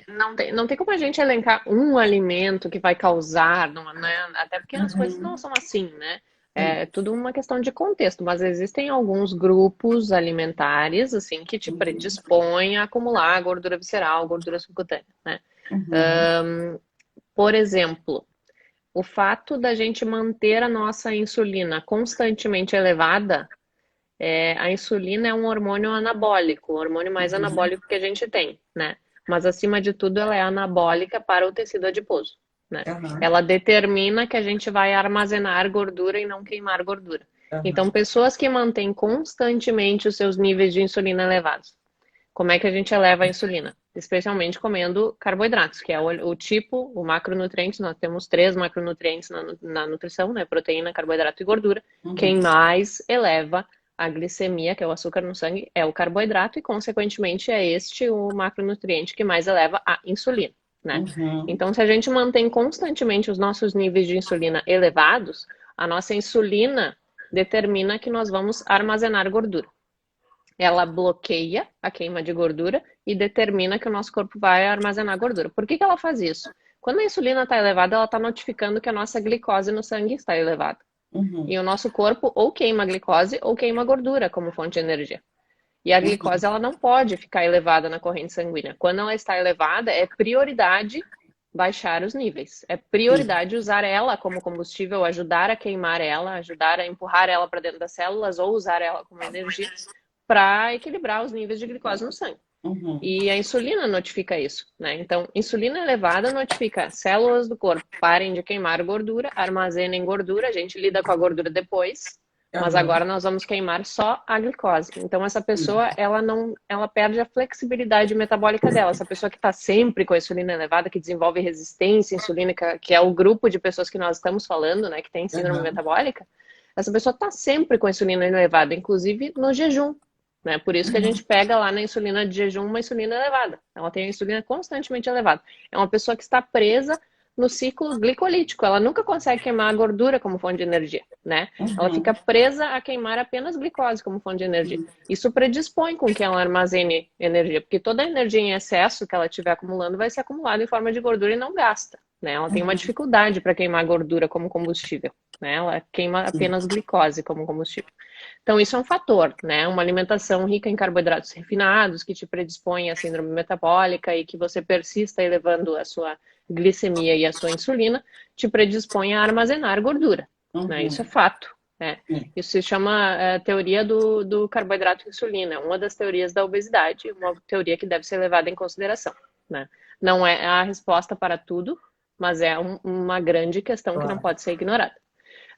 não tem como a gente elencar um alimento que vai causar, não, né? Até porque as coisas não Uhum. são assim, né? Sim. É tudo uma questão de contexto, mas existem alguns grupos alimentares, assim, que te Uhum. predispõem a acumular gordura visceral, gordura subcutânea, né? Uhum. Por exemplo, o fato da gente manter a nossa insulina constantemente elevada, a insulina é um hormônio anabólico, o hormônio mais Uhum. anabólico que a gente tem, né? Mas acima de tudo, ela é anabólica para o tecido adiposo, né? Aham. Ela determina que a gente vai armazenar gordura e não queimar gordura. Então, Aham. pessoas que mantêm constantemente os seus níveis de insulina elevados, como é que a gente eleva a insulina? Especialmente comendo carboidratos, que é o tipo, o macronutriente. Nós temos três macronutrientes na nutrição, né? Proteína, carboidrato e gordura. Uhum. Quem mais eleva a glicemia, que é o açúcar no sangue, é o carboidrato e, consequentemente, é este o macronutriente que mais eleva a insulina, né? Uhum. Então, se a gente mantém constantemente os nossos níveis de insulina elevados, a nossa insulina determina que nós vamos armazenar gordura. Ela bloqueia a queima de gordura e determina que o nosso corpo vai armazenar gordura. Por que ela faz isso? Quando a insulina está elevada, ela está notificando que a nossa glicose no sangue está elevada. Uhum. E o nosso corpo ou queima a glicose ou queima a gordura como fonte de energia. E a glicose ela não pode ficar elevada na corrente sanguínea. Quando ela está elevada, é prioridade baixar os níveis. É Sim. prioridade usar ela como combustível, ajudar a queimar ela, ajudar a empurrar ela para dentro das células ou usar ela como energia para equilibrar os níveis de glicose no sangue. Uhum. E a insulina notifica isso, né? Então, insulina elevada notifica células do corpo parem de queimar gordura, armazenem gordura, a gente lida com a gordura depois, mas Aham. agora nós vamos queimar só a glicose. Então, essa Sim. pessoa, ela perde a flexibilidade metabólica dela. Essa pessoa que está sempre com a insulina elevada, que desenvolve resistência insulínica, que é o grupo de pessoas que nós estamos falando, né, que tem síndrome Aham. metabólica, essa pessoa está sempre com a insulina elevada, inclusive no jejum. Né? Por isso que a gente pega lá na insulina de jejum uma insulina elevada. Ela tem a insulina constantemente elevada. É uma pessoa que está presa no ciclo glicolítico. Ela nunca consegue queimar a gordura como fonte de energia, né? Ela fica Uhum. presa a queimar apenas glicose como fonte de energia. Isso predispõe com que ela armazene energia, porque toda a energia em excesso que ela estiver acumulando vai ser acumulada em forma de gordura e não gasta, né? Ela tem uma Uhum. dificuldade para queimar gordura como combustível, né? Ela queima Sim. apenas glicose como combustível. Então, isso é um fator, né? Uma alimentação rica em carboidratos refinados, que te predispõe à síndrome metabólica e que você persista elevando a sua glicemia e a sua insulina, te predispõe a armazenar gordura, né? Isso é Uhum. fato, né? Sim. Isso se chama teoria do carboidrato insulina, uma das teorias da obesidade, uma teoria que deve ser levada em consideração, né? Não é a resposta para tudo, mas é uma grande questão que não Claro. pode ser ignorada.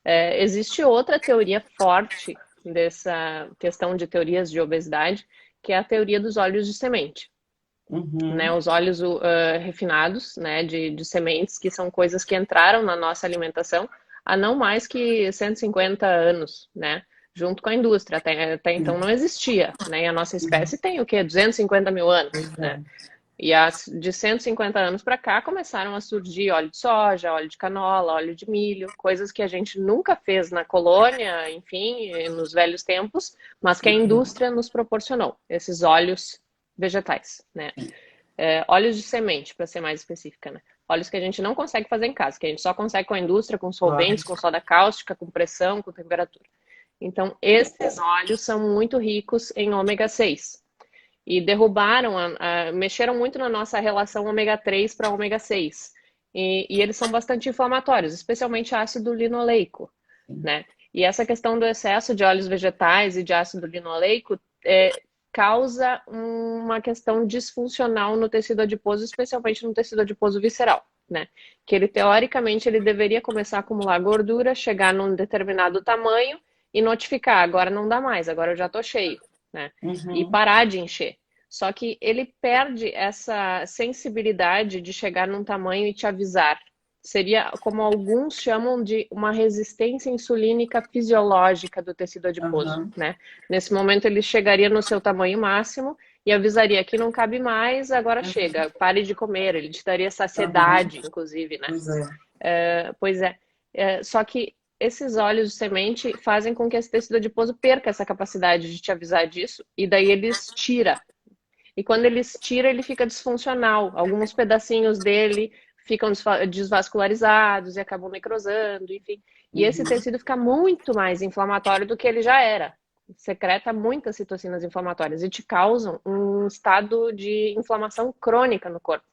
Existe outra teoria forte dessa questão de teorias de obesidade, que é a teoria dos óleos de semente, né? Uhum. Os óleos refinados, né, de sementes, que são coisas que entraram na nossa alimentação há não mais que 150 anos, né? Junto com a indústria. Até então Sim. não existia, né? E a nossa Uhum. espécie tem o quê? 250 mil anos, Pois né? é. E de 150 anos para cá começaram a surgir óleo de soja, óleo de canola, óleo de milho, coisas que a gente nunca fez na colônia, enfim, nos velhos tempos, mas que a indústria nos proporcionou, esses óleos vegetais, né? Óleos de semente, para ser mais específica, né? Óleos que a gente não consegue fazer em casa, que a gente só consegue com a indústria, com Claro. solventes, com soda cáustica, com pressão, com temperatura. Então, esses óleos são muito ricos em ômega 6 e derrubaram, mexeram muito na nossa relação ômega 3 para ômega 6. E eles são bastante inflamatórios, especialmente ácido linoleico, Sim. né? E essa questão do excesso de óleos vegetais e de ácido linoleico causa uma questão disfuncional no tecido adiposo, especialmente no tecido adiposo visceral, né? Que ele, teoricamente, ele deveria começar a acumular gordura, chegar num determinado tamanho e notificar, agora não dá mais, agora eu já tô cheio, né? E parar de encher. Só que ele perde essa sensibilidade de chegar num tamanho e te avisar. Seria como alguns chamam de uma resistência insulínica fisiológica do tecido adiposo, né? Nesse momento ele chegaria no seu tamanho máximo e avisaria que não cabe mais, agora chega, pare de comer. Ele te daria saciedade, inclusive, né? Pois é. Só que esses óleos de semente fazem com que esse tecido adiposo perca essa capacidade de te avisar disso e daí eles tira. E quando eles tiram, ele fica disfuncional. Alguns pedacinhos dele ficam desvascularizados e acabam necrosando, enfim. E esse tecido fica muito mais inflamatório do que ele já era. Secreta muitas citocinas inflamatórias e te causam um estado de inflamação crônica no corpo,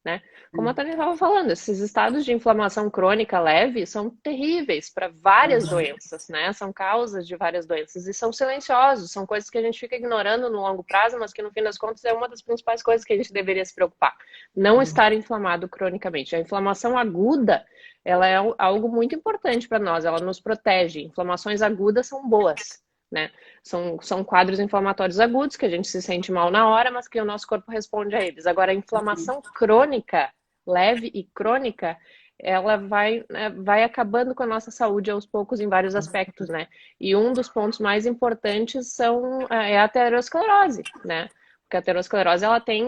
né? Como a Tânia estava falando, esses estados de inflamação crônica leve são terríveis para várias doenças, né? São causas de várias doenças e são silenciosos, são coisas que a gente fica ignorando no longo prazo, mas que no fim das contas é uma das principais coisas que a gente deveria se preocupar. Não estar inflamado cronicamente. A inflamação aguda, ela é algo muito importante para nós, ela nos protege. Inflamações agudas são boas, né? São quadros inflamatórios agudos que a gente se sente mal na hora, mas que o nosso corpo responde a eles. Agora, a inflamação crônica, leve e crônica, ela vai acabando com a nossa saúde aos poucos em vários aspectos, né? E um dos pontos mais importantes é a aterosclerose, né? Porque a aterosclerose, ela tem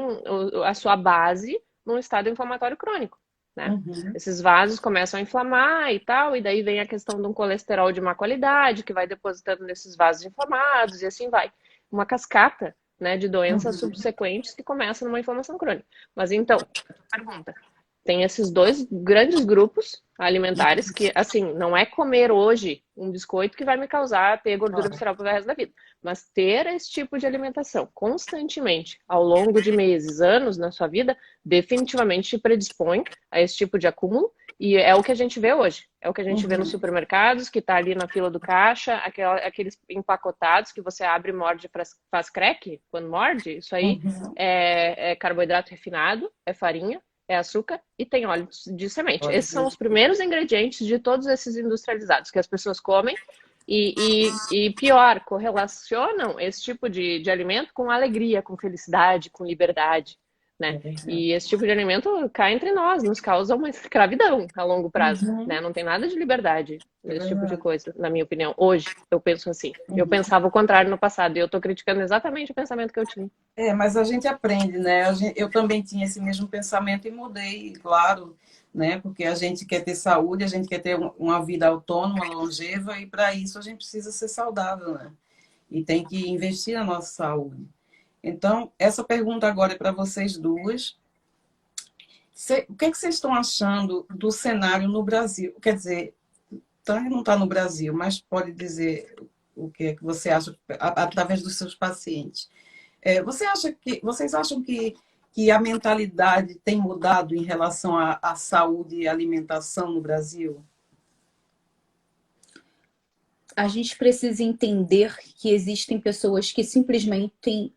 a sua base num estado inflamatório crônico, né? Esses vasos começam a inflamar e tal, e daí vem a questão de um colesterol de má qualidade, que vai depositando nesses vasos inflamados, e assim vai. Uma cascata, né, de doenças subsequentes que começam numa inflamação crônica. Mas então, pergunta. Tem esses dois grandes grupos alimentares que, assim, não é comer hoje um biscoito que vai me causar ter gordura visceral pro resto da vida. Mas ter esse tipo de alimentação constantemente, ao longo de meses, anos na sua vida, definitivamente te predispõe a esse tipo de acúmulo. E é o que a gente vê hoje. É o que a gente vê nos supermercados, que tá ali na fila do caixa, aqueles empacotados que você abre e morde, faz crack quando morde. Isso aí é carboidrato refinado, é farinha, é açúcar e tem óleo de semente. Esses são os primeiros ingredientes de todos esses industrializados que as pessoas comem e pior, correlacionam esse tipo de alimento com alegria, com felicidade, com liberdade, né? E esse tipo de alimento cá entre nós, nos causa uma escravidão a longo prazo, né? Não tem nada de liberdade nesse tipo de coisa, na minha opinião. Hoje, eu penso assim. Eu pensava o contrário no passado e eu tô criticando exatamente o pensamento que eu tinha. Mas a gente aprende, né? Eu também tinha esse mesmo pensamento e mudei, claro, né? Porque a gente quer ter saúde, a gente quer ter uma vida autônoma, longeva, e para isso a gente precisa ser saudável, né? E tem que investir na nossa saúde. Então, essa pergunta agora é para vocês duas. O que é que vocês estão achando do cenário no Brasil? Quer dizer, não está no Brasil, mas pode dizer o que é que você acha através dos seus pacientes. Vocês acham que a mentalidade tem mudado em relação à saúde e alimentação no Brasil? A gente precisa entender que existem pessoas que simplesmente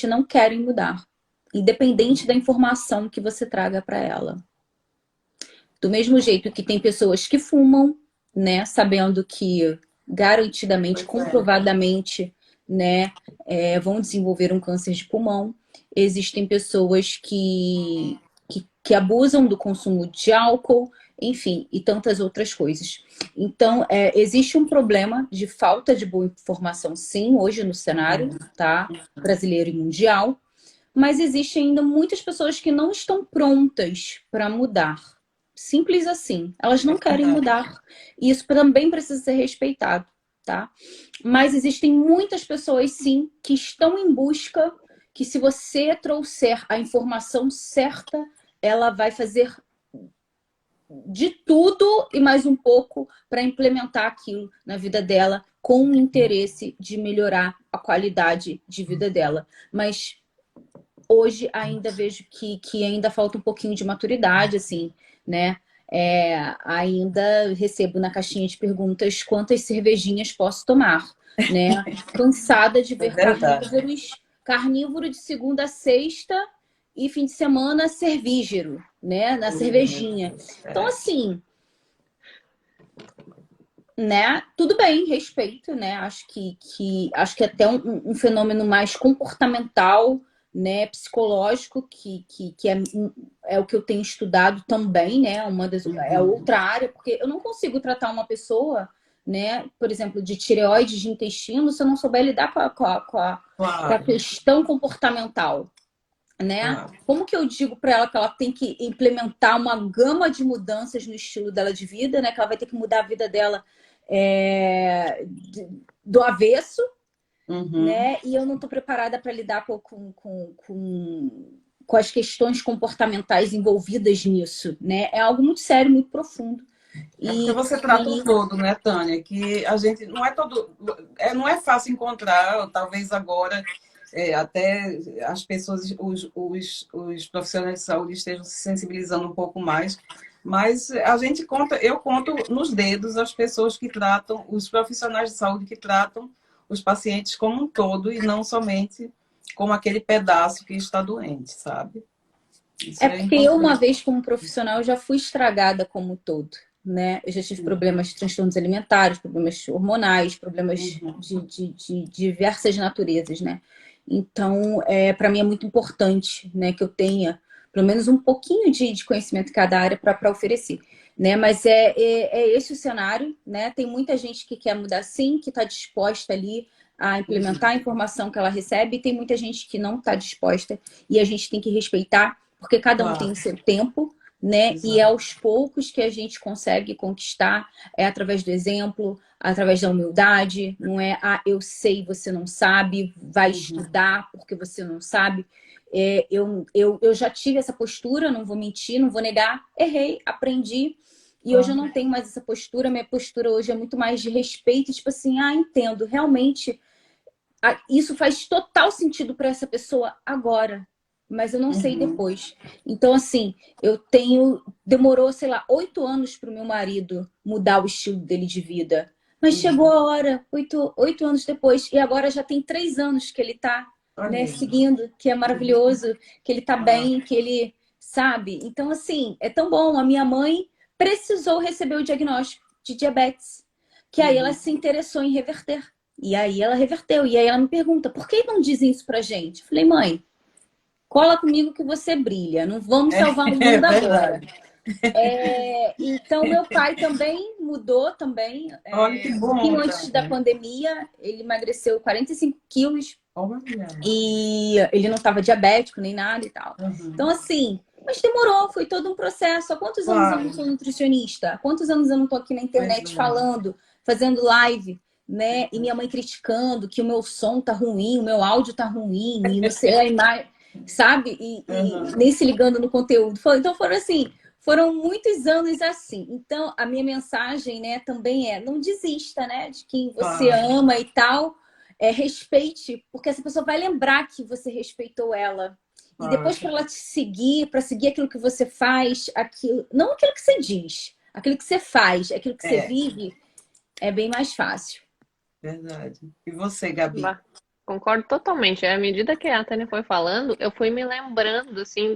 não querem mudar, independente da informação que você traga para ela. Do mesmo jeito que tem pessoas que fumam, né, sabendo que garantidamente, comprovadamente, né, vão desenvolver um câncer de pulmão. Existem pessoas que abusam do consumo de álcool, enfim, e tantas outras coisas. Então, existe um problema de falta de boa informação, sim, hoje no cenário, tá, brasileiro e mundial, mas existem ainda muitas pessoas que não estão prontas para mudar. Simples assim. Elas não querem mudar. E isso também precisa ser respeitado, tá? Mas existem muitas pessoas, sim, que estão em busca, que se você trouxer a informação certa, ela vai fazer de tudo e mais um pouco para implementar aquilo na vida dela com o interesse de melhorar a qualidade de vida dela. Mas hoje ainda vejo que ainda falta um pouquinho de maturidade, assim, né? Ainda recebo na caixinha de perguntas quantas cervejinhas posso tomar, né? Cansada de ver carnívoro de segunda a sexta e fim de semana cervígero, né? Na cervejinha. Então, assim, né? Tudo bem, respeito, né? Acho que é até um fenômeno mais comportamental, né? Psicológico, que é o que eu tenho estudado também, né? É Uhum. outra área, porque eu não consigo tratar uma pessoa, né? Por exemplo, de tireoide, de intestino, se eu não souber lidar com a Claro, questão comportamental, né? claro. Como que eu digo para ela que ela tem que implementar uma gama de mudanças no estilo dela de vida, né? Que ela vai ter que mudar a vida dela do avesso, Uhum. né? E eu não estou preparada para lidar com as questões comportamentais envolvidas nisso, né? É algo muito sério, muito profundo. É porque E, você trata o e todo, né, Tânia? Que a gente não é todo, não é fácil encontrar, talvez agora até as pessoas, os profissionais de saúde estejam se sensibilizando um pouco mais, mas a gente conta, eu conto nos dedos as pessoas que tratam, os profissionais de saúde que tratam os pacientes como um todo e não somente como aquele pedaço que está doente, sabe? Isso é é porque eu, uma importante. vez como profissional, já fui estragada como um todo, né? Eu já tive problemas de transtornos alimentares, problemas hormonais, problemas Uhum. de diversas naturezas, né? Então, para mim é muito importante, né, que eu tenha pelo menos um pouquinho de conhecimento em cada área para oferecer, né? Mas é esse o cenário, né? Tem muita gente que quer mudar sim, que está disposta ali a implementar a informação que ela recebe, e tem muita gente que não está disposta, e a gente tem que respeitar porque cada um tem o Claro, seu tempo, né? E é exato. aos poucos que a gente consegue conquistar, através do exemplo, através da humildade, não é, eu sei, você não sabe, vai Uhum. estudar porque você não sabe. Eu já tive essa postura, não vou mentir, não vou negar, errei, aprendi, e hoje eu Claro. não tenho mais essa postura, minha postura hoje é muito mais de respeito, tipo assim, entendo, realmente isso faz total sentido para essa pessoa agora, mas eu não sei Uhum. depois. Então, assim, eu tenho. Demorou, sei lá, 8 anos para o meu marido mudar o estilo dele de vida. Mas chegou Uhum. a hora, 8 anos depois, e agora já tem 3 anos que ele está, Olha né, aí. seguindo, que é maravilhoso, que ele está Ah, bem, que ele sabe. Então, assim, é tão bom. A minha mãe precisou receber o diagnóstico de diabetes, que aí ela uhum. se interessou em reverter. E aí ela reverteu. E aí ela me pergunta, por que não dizem isso pra gente? Eu falei, mãe, cola comigo que você brilha. Não vamos salvar o É mundo agora. verdade. Então, meu pai também mudou também. Olha que Um bom, pouquinho antes da Tânia. pandemia, ele emagreceu 45 quilos Olha. e ele não estava diabético nem nada e tal. Então, Uhum. assim, mas demorou, foi todo um processo. Há quantos anos eu não Claro. sou nutricionista? Há quantos anos eu não estou aqui na Pois internet é. falando, fazendo live, né? E minha mãe criticando que o meu som tá ruim, o meu áudio tá ruim, e não sei, a imagem, sabe? E Uhum. nem se ligando no conteúdo. Então foram assim, foram muitos anos assim. Então, a minha mensagem, né, também não desista, né, de quem você Claro, ama e tal, respeite, porque essa pessoa vai lembrar que você respeitou ela. E depois claro. para ela te seguir, para seguir aquilo que você faz, aquilo, não aquilo que você diz, aquilo que você faz, aquilo que você É, vive, é bem mais fácil. verdade. E você, Gabi? Bah, concordo totalmente. À medida que a Tânia foi falando, eu fui me lembrando assim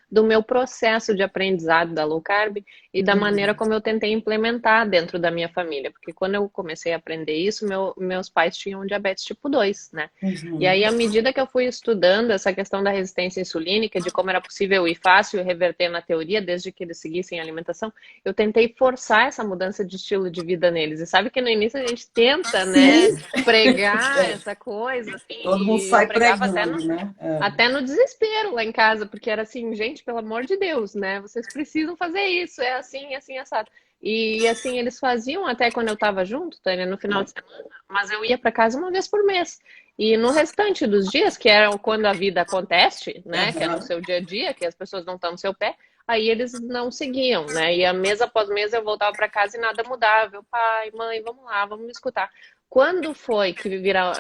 do meu processo de aprendizado da low carb e da maneira Uhum. como eu tentei implementar dentro da minha família. Porque quando eu comecei a aprender isso, meus pais tinham diabetes tipo 2, né? E Uhum. aí, à medida que eu fui estudando essa questão da resistência insulínica, de como era possível e fácil reverter na teoria, desde que eles seguissem a alimentação, eu tentei forçar essa mudança de estilo de vida neles. E sabe que no início a gente tenta, né? Sim, Pregar É, essa coisa, assim, todo mundo e eu sai pregava até pregando, né? É. até no desespero lá em casa, porque era assim, gente, pelo amor de Deus, né? Vocês precisam fazer isso, é assim, assim, assado. E assim, eles faziam até quando eu estava junto, Tânia, no final de semana, mas eu ia para casa uma vez por mês. E no restante dos dias, que era quando a vida acontece, né? Que é no Aham. seu dia a dia, que as pessoas não estão no seu pé, aí eles não seguiam, né? E a mês após mês eu voltava para casa e nada mudava. Eu, pai, mãe, vamos lá, vamos me escutar. Quando foi que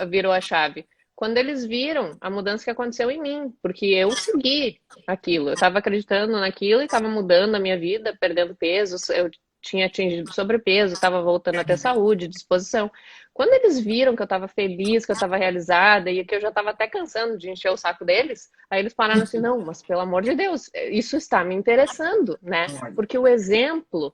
virou a chave? Quando eles viram a mudança que aconteceu em mim, porque eu segui aquilo, eu estava acreditando naquilo e estava mudando a minha vida, perdendo peso, eu tinha atingido sobrepeso, estava voltando a ter saúde, disposição. Quando eles viram que eu estava feliz, que eu estava realizada e que eu já estava até cansando de encher o saco deles, aí eles pararam assim, não, mas pelo amor de Deus, isso está me interessando, né? Olha. Porque o exemplo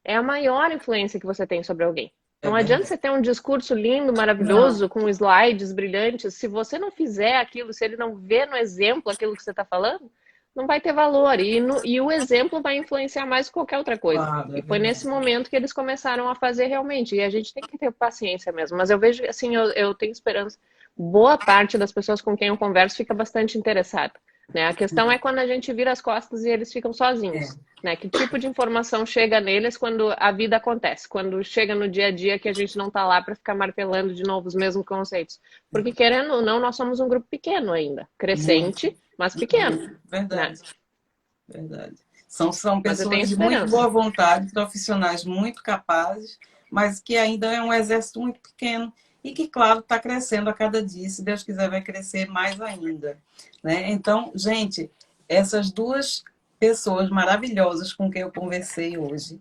é a maior influência que você tem sobre alguém. É Não adianta verdade. você ter um discurso lindo, Não, maravilhoso, com slides brilhantes. Se você não fizer aquilo, se ele não vê no exemplo aquilo que você está falando, não vai ter valor. E o exemplo vai influenciar mais que qualquer outra coisa. claro, é E foi nesse verdade. momento que eles começaram a fazer realmente. E a gente tem que ter paciência mesmo. Mas eu vejo, assim, eu tenho esperança. Boa parte das pessoas com quem eu converso fica bastante interessada. Né? A questão é quando a gente vira as costas e eles ficam É, sozinhos. Né? Que tipo de informação chega neles quando a vida acontece, quando chega no dia a dia que a gente não está lá para ficar martelando de novo os mesmos conceitos. Porque, querendo ou não, nós somos um grupo pequeno ainda, muito. crescente, mas pequeno. Né? Verdade, verdade. São Mas eu tenho pessoas de muito esperança. boa vontade, profissionais muito capazes, mas que ainda é um exército muito pequeno e que, claro, está crescendo a cada dia. Se Deus quiser, vai crescer mais ainda. Né? Então, gente, essas duas pessoas maravilhosas com quem eu conversei hoje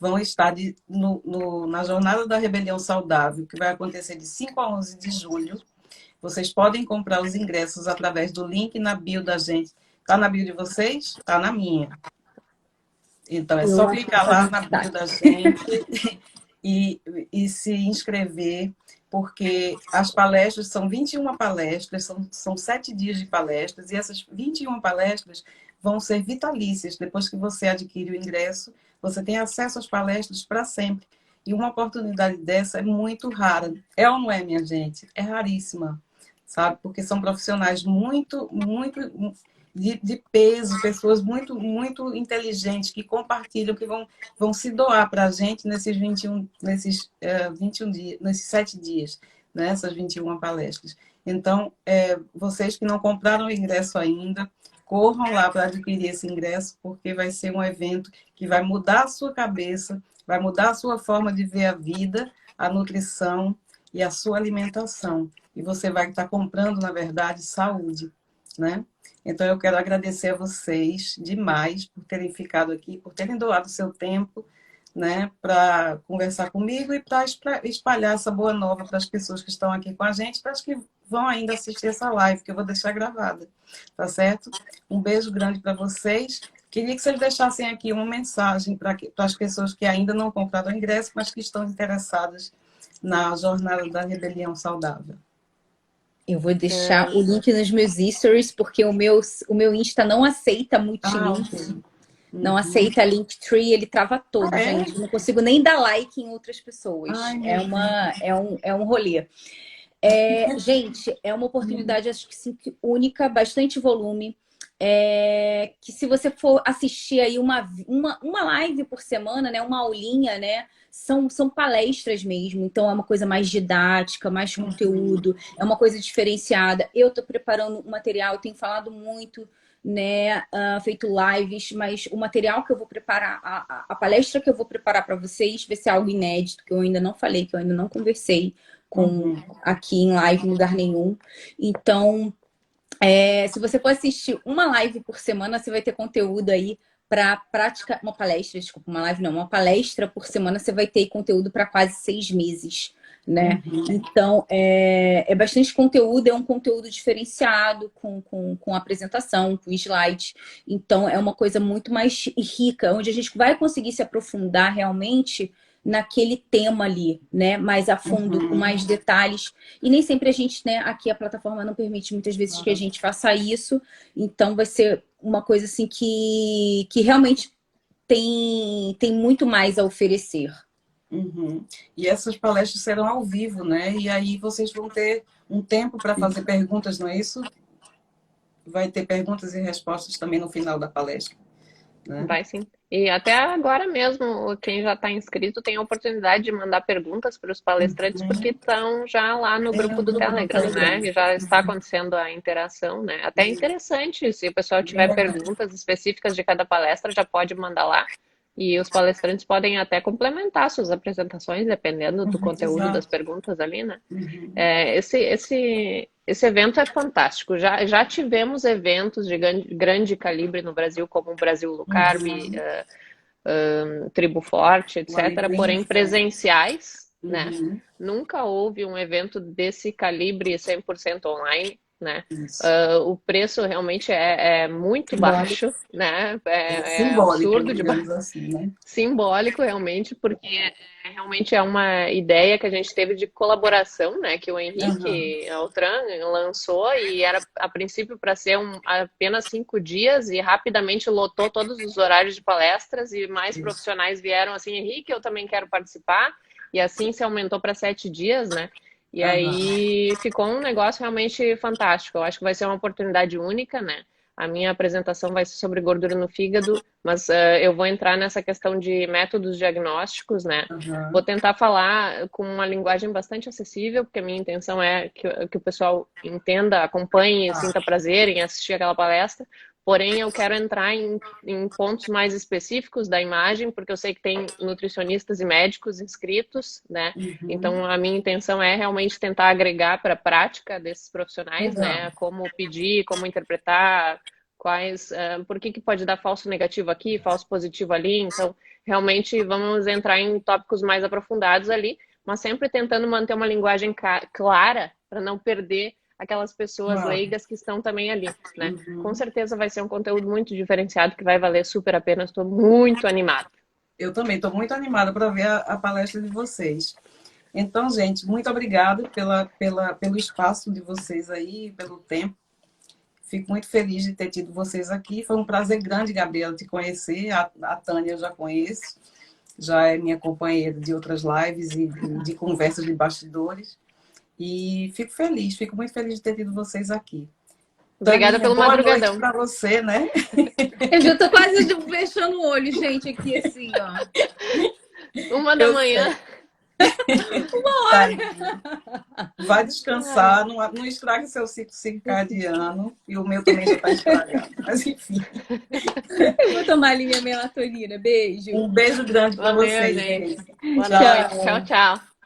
vão estar na Jornada da Rebelião Saudável, que vai acontecer de 5 a 11 de julho. Vocês podem comprar os ingressos através do link na bio da gente. Está na bio de vocês? Está na minha. Então, é Eu só acho que clicar tá, lá na tá. bio da gente e, e se inscrever, porque as palestras são 21 palestras, são 7 dias de palestras, e essas 21 palestras vão ser vitalícias. Depois que você adquire o ingresso, você tem acesso às palestras para sempre. E uma oportunidade dessa é muito rara. É ou não é, minha gente? É raríssima, sabe? Porque são profissionais muito de peso, pessoas muito inteligentes que compartilham, que vão se doar para a gente nesses 21 dias, nesses 7 dias, né? Essas 21 palestras. Então, vocês que não compraram o ingresso ainda, corram lá para adquirir esse ingresso, porque vai ser um evento que vai mudar a sua cabeça, vai mudar a sua forma de ver a vida, a nutrição e a sua alimentação. E você vai estar comprando, na verdade, saúde, né? Então, eu quero agradecer a vocês demais por terem ficado aqui, por terem doado o seu tempo, né, para conversar comigo e para espalhar essa boa nova para as pessoas que estão aqui com a gente, para as que vão ainda assistir essa live, que eu vou deixar gravada, tá certo? Um beijo grande para vocês. Queria que vocês deixassem aqui uma mensagem para as pessoas que ainda não compraram o ingresso, mas que estão interessadas na Jornada da Rebelião Saudável. Eu vou deixar o link nos meus stories, porque o meu Insta não aceita multilinks. Ok. Não aceita Linktree, ele trava todo, Ah, é? gente. Eu não consigo nem dar like em outras pessoas. Ai, meu Deus. É um rolê. Gente, é uma oportunidade, acho que sim, única, bastante volume. Que se você for assistir aí uma live por semana, né, uma aulinha, né, são palestras mesmo, então é uma coisa mais didática, mais conteúdo, é uma coisa diferenciada. Eu estou preparando um material, tenho falado muito, né, feito lives, mas o material que eu vou preparar, a palestra que eu vou preparar para vocês vai ser algo inédito, que eu ainda não falei, que eu ainda não conversei com aqui em live em lugar nenhum. Então, se você for assistir uma live por semana, você vai ter conteúdo aí para prática, uma palestra, desculpa, uma live não, uma palestra por semana, você vai ter conteúdo para quase 6 meses, né? Então, é bastante conteúdo, é um conteúdo diferenciado, com apresentação, com slide. Então, é uma coisa muito mais rica, onde a gente vai conseguir se aprofundar realmente naquele tema ali, né? Mais a fundo, com mais detalhes. E nem sempre a gente, né? Aqui a plataforma não permite muitas vezes que a gente faça isso. Então vai ser uma coisa assim que realmente tem muito mais a oferecer. E essas palestras serão ao vivo, né? E aí vocês vão ter um tempo para fazer perguntas, não é isso? Vai ter perguntas e respostas também no final da palestra, né? Vai sim. E até agora mesmo, quem já está inscrito tem a oportunidade de mandar perguntas para os palestrantes, porque estão já lá no grupo No do grupo do Telegram, Telegram. né? E já está acontecendo a interação, né? Até é interessante, se o pessoal Bem tiver legal. perguntas específicas de cada palestra, já pode mandar lá. E os palestrantes podem até complementar suas apresentações, dependendo do conteúdo das Exato. perguntas ali, né? Esse evento é fantástico. Já tivemos eventos de grande calibre no Brasil, como o Brasil Low Carb, Tribo Forte, etc., porém presenciais, né? Nunca houve um evento desse calibre 100% online. né? Isso. O preço realmente é muito Simbólico. baixo, né? É É simbólico, absurdo de digamos assim, né? simbólico realmente, porque realmente é uma ideia que a gente teve de colaboração, né? Que o Aham. Henrique Altran lançou e era a princípio para ser apenas 5 dias e rapidamente lotou todos os horários de palestras e mais Isso. profissionais vieram assim, Henrique, eu também quero participar, e assim se aumentou para 7 dias, né? E Aham. aí ficou um negócio realmente fantástico. Eu acho que vai ser uma oportunidade única, né? A minha apresentação vai ser sobre gordura no fígado, mas eu vou entrar nessa questão de métodos diagnósticos, né? Vou Aham. tentar falar com uma linguagem bastante acessível, porque a minha intenção é que o pessoal entenda, acompanhe, Ah, sinta prazer em assistir aquela palestra. Porém, eu quero entrar em pontos mais específicos da imagem, porque eu sei que tem nutricionistas e médicos inscritos, né? uhum. Então, a minha intenção é realmente tentar agregar para a prática desses profissionais, Legal. né? Como pedir, como interpretar, por que pode dar falso negativo aqui, falso positivo ali. Então, realmente vamos entrar em tópicos mais aprofundados ali, mas sempre tentando manter uma linguagem clara para não perder aquelas pessoas Claro. leigas que estão também ali, né? Com Uhum. certeza vai ser um conteúdo muito diferenciado que vai valer super a pena. Estou muito animada. Eu também estou muito animada para ver a palestra de vocês. Então, gente, muito obrigada pelo espaço de vocês aí, pelo tempo. Fico muito feliz de ter tido vocês aqui. Foi um prazer grande, Gabriela, te conhecer. A Tânia eu já conheço, já é minha companheira de outras lives e de conversas de bastidores. E fico muito feliz de ter tido vocês aqui. Obrigada Taninha, pelo boa noite madrugadão. para você, né? Eu já tô quase fechando o olho, gente, aqui assim, ó. 1 da manhã. Sei. Tadinha. Vai descansar, não estrague seu ciclo circadiano. E o meu também já está estragado. Mas, enfim. Eu vou tomar ali minha melatonina. Beijo. Um beijo grande para Valeu, vocês, gente. gente. Boa noite. Tchau. Tchau, tchau.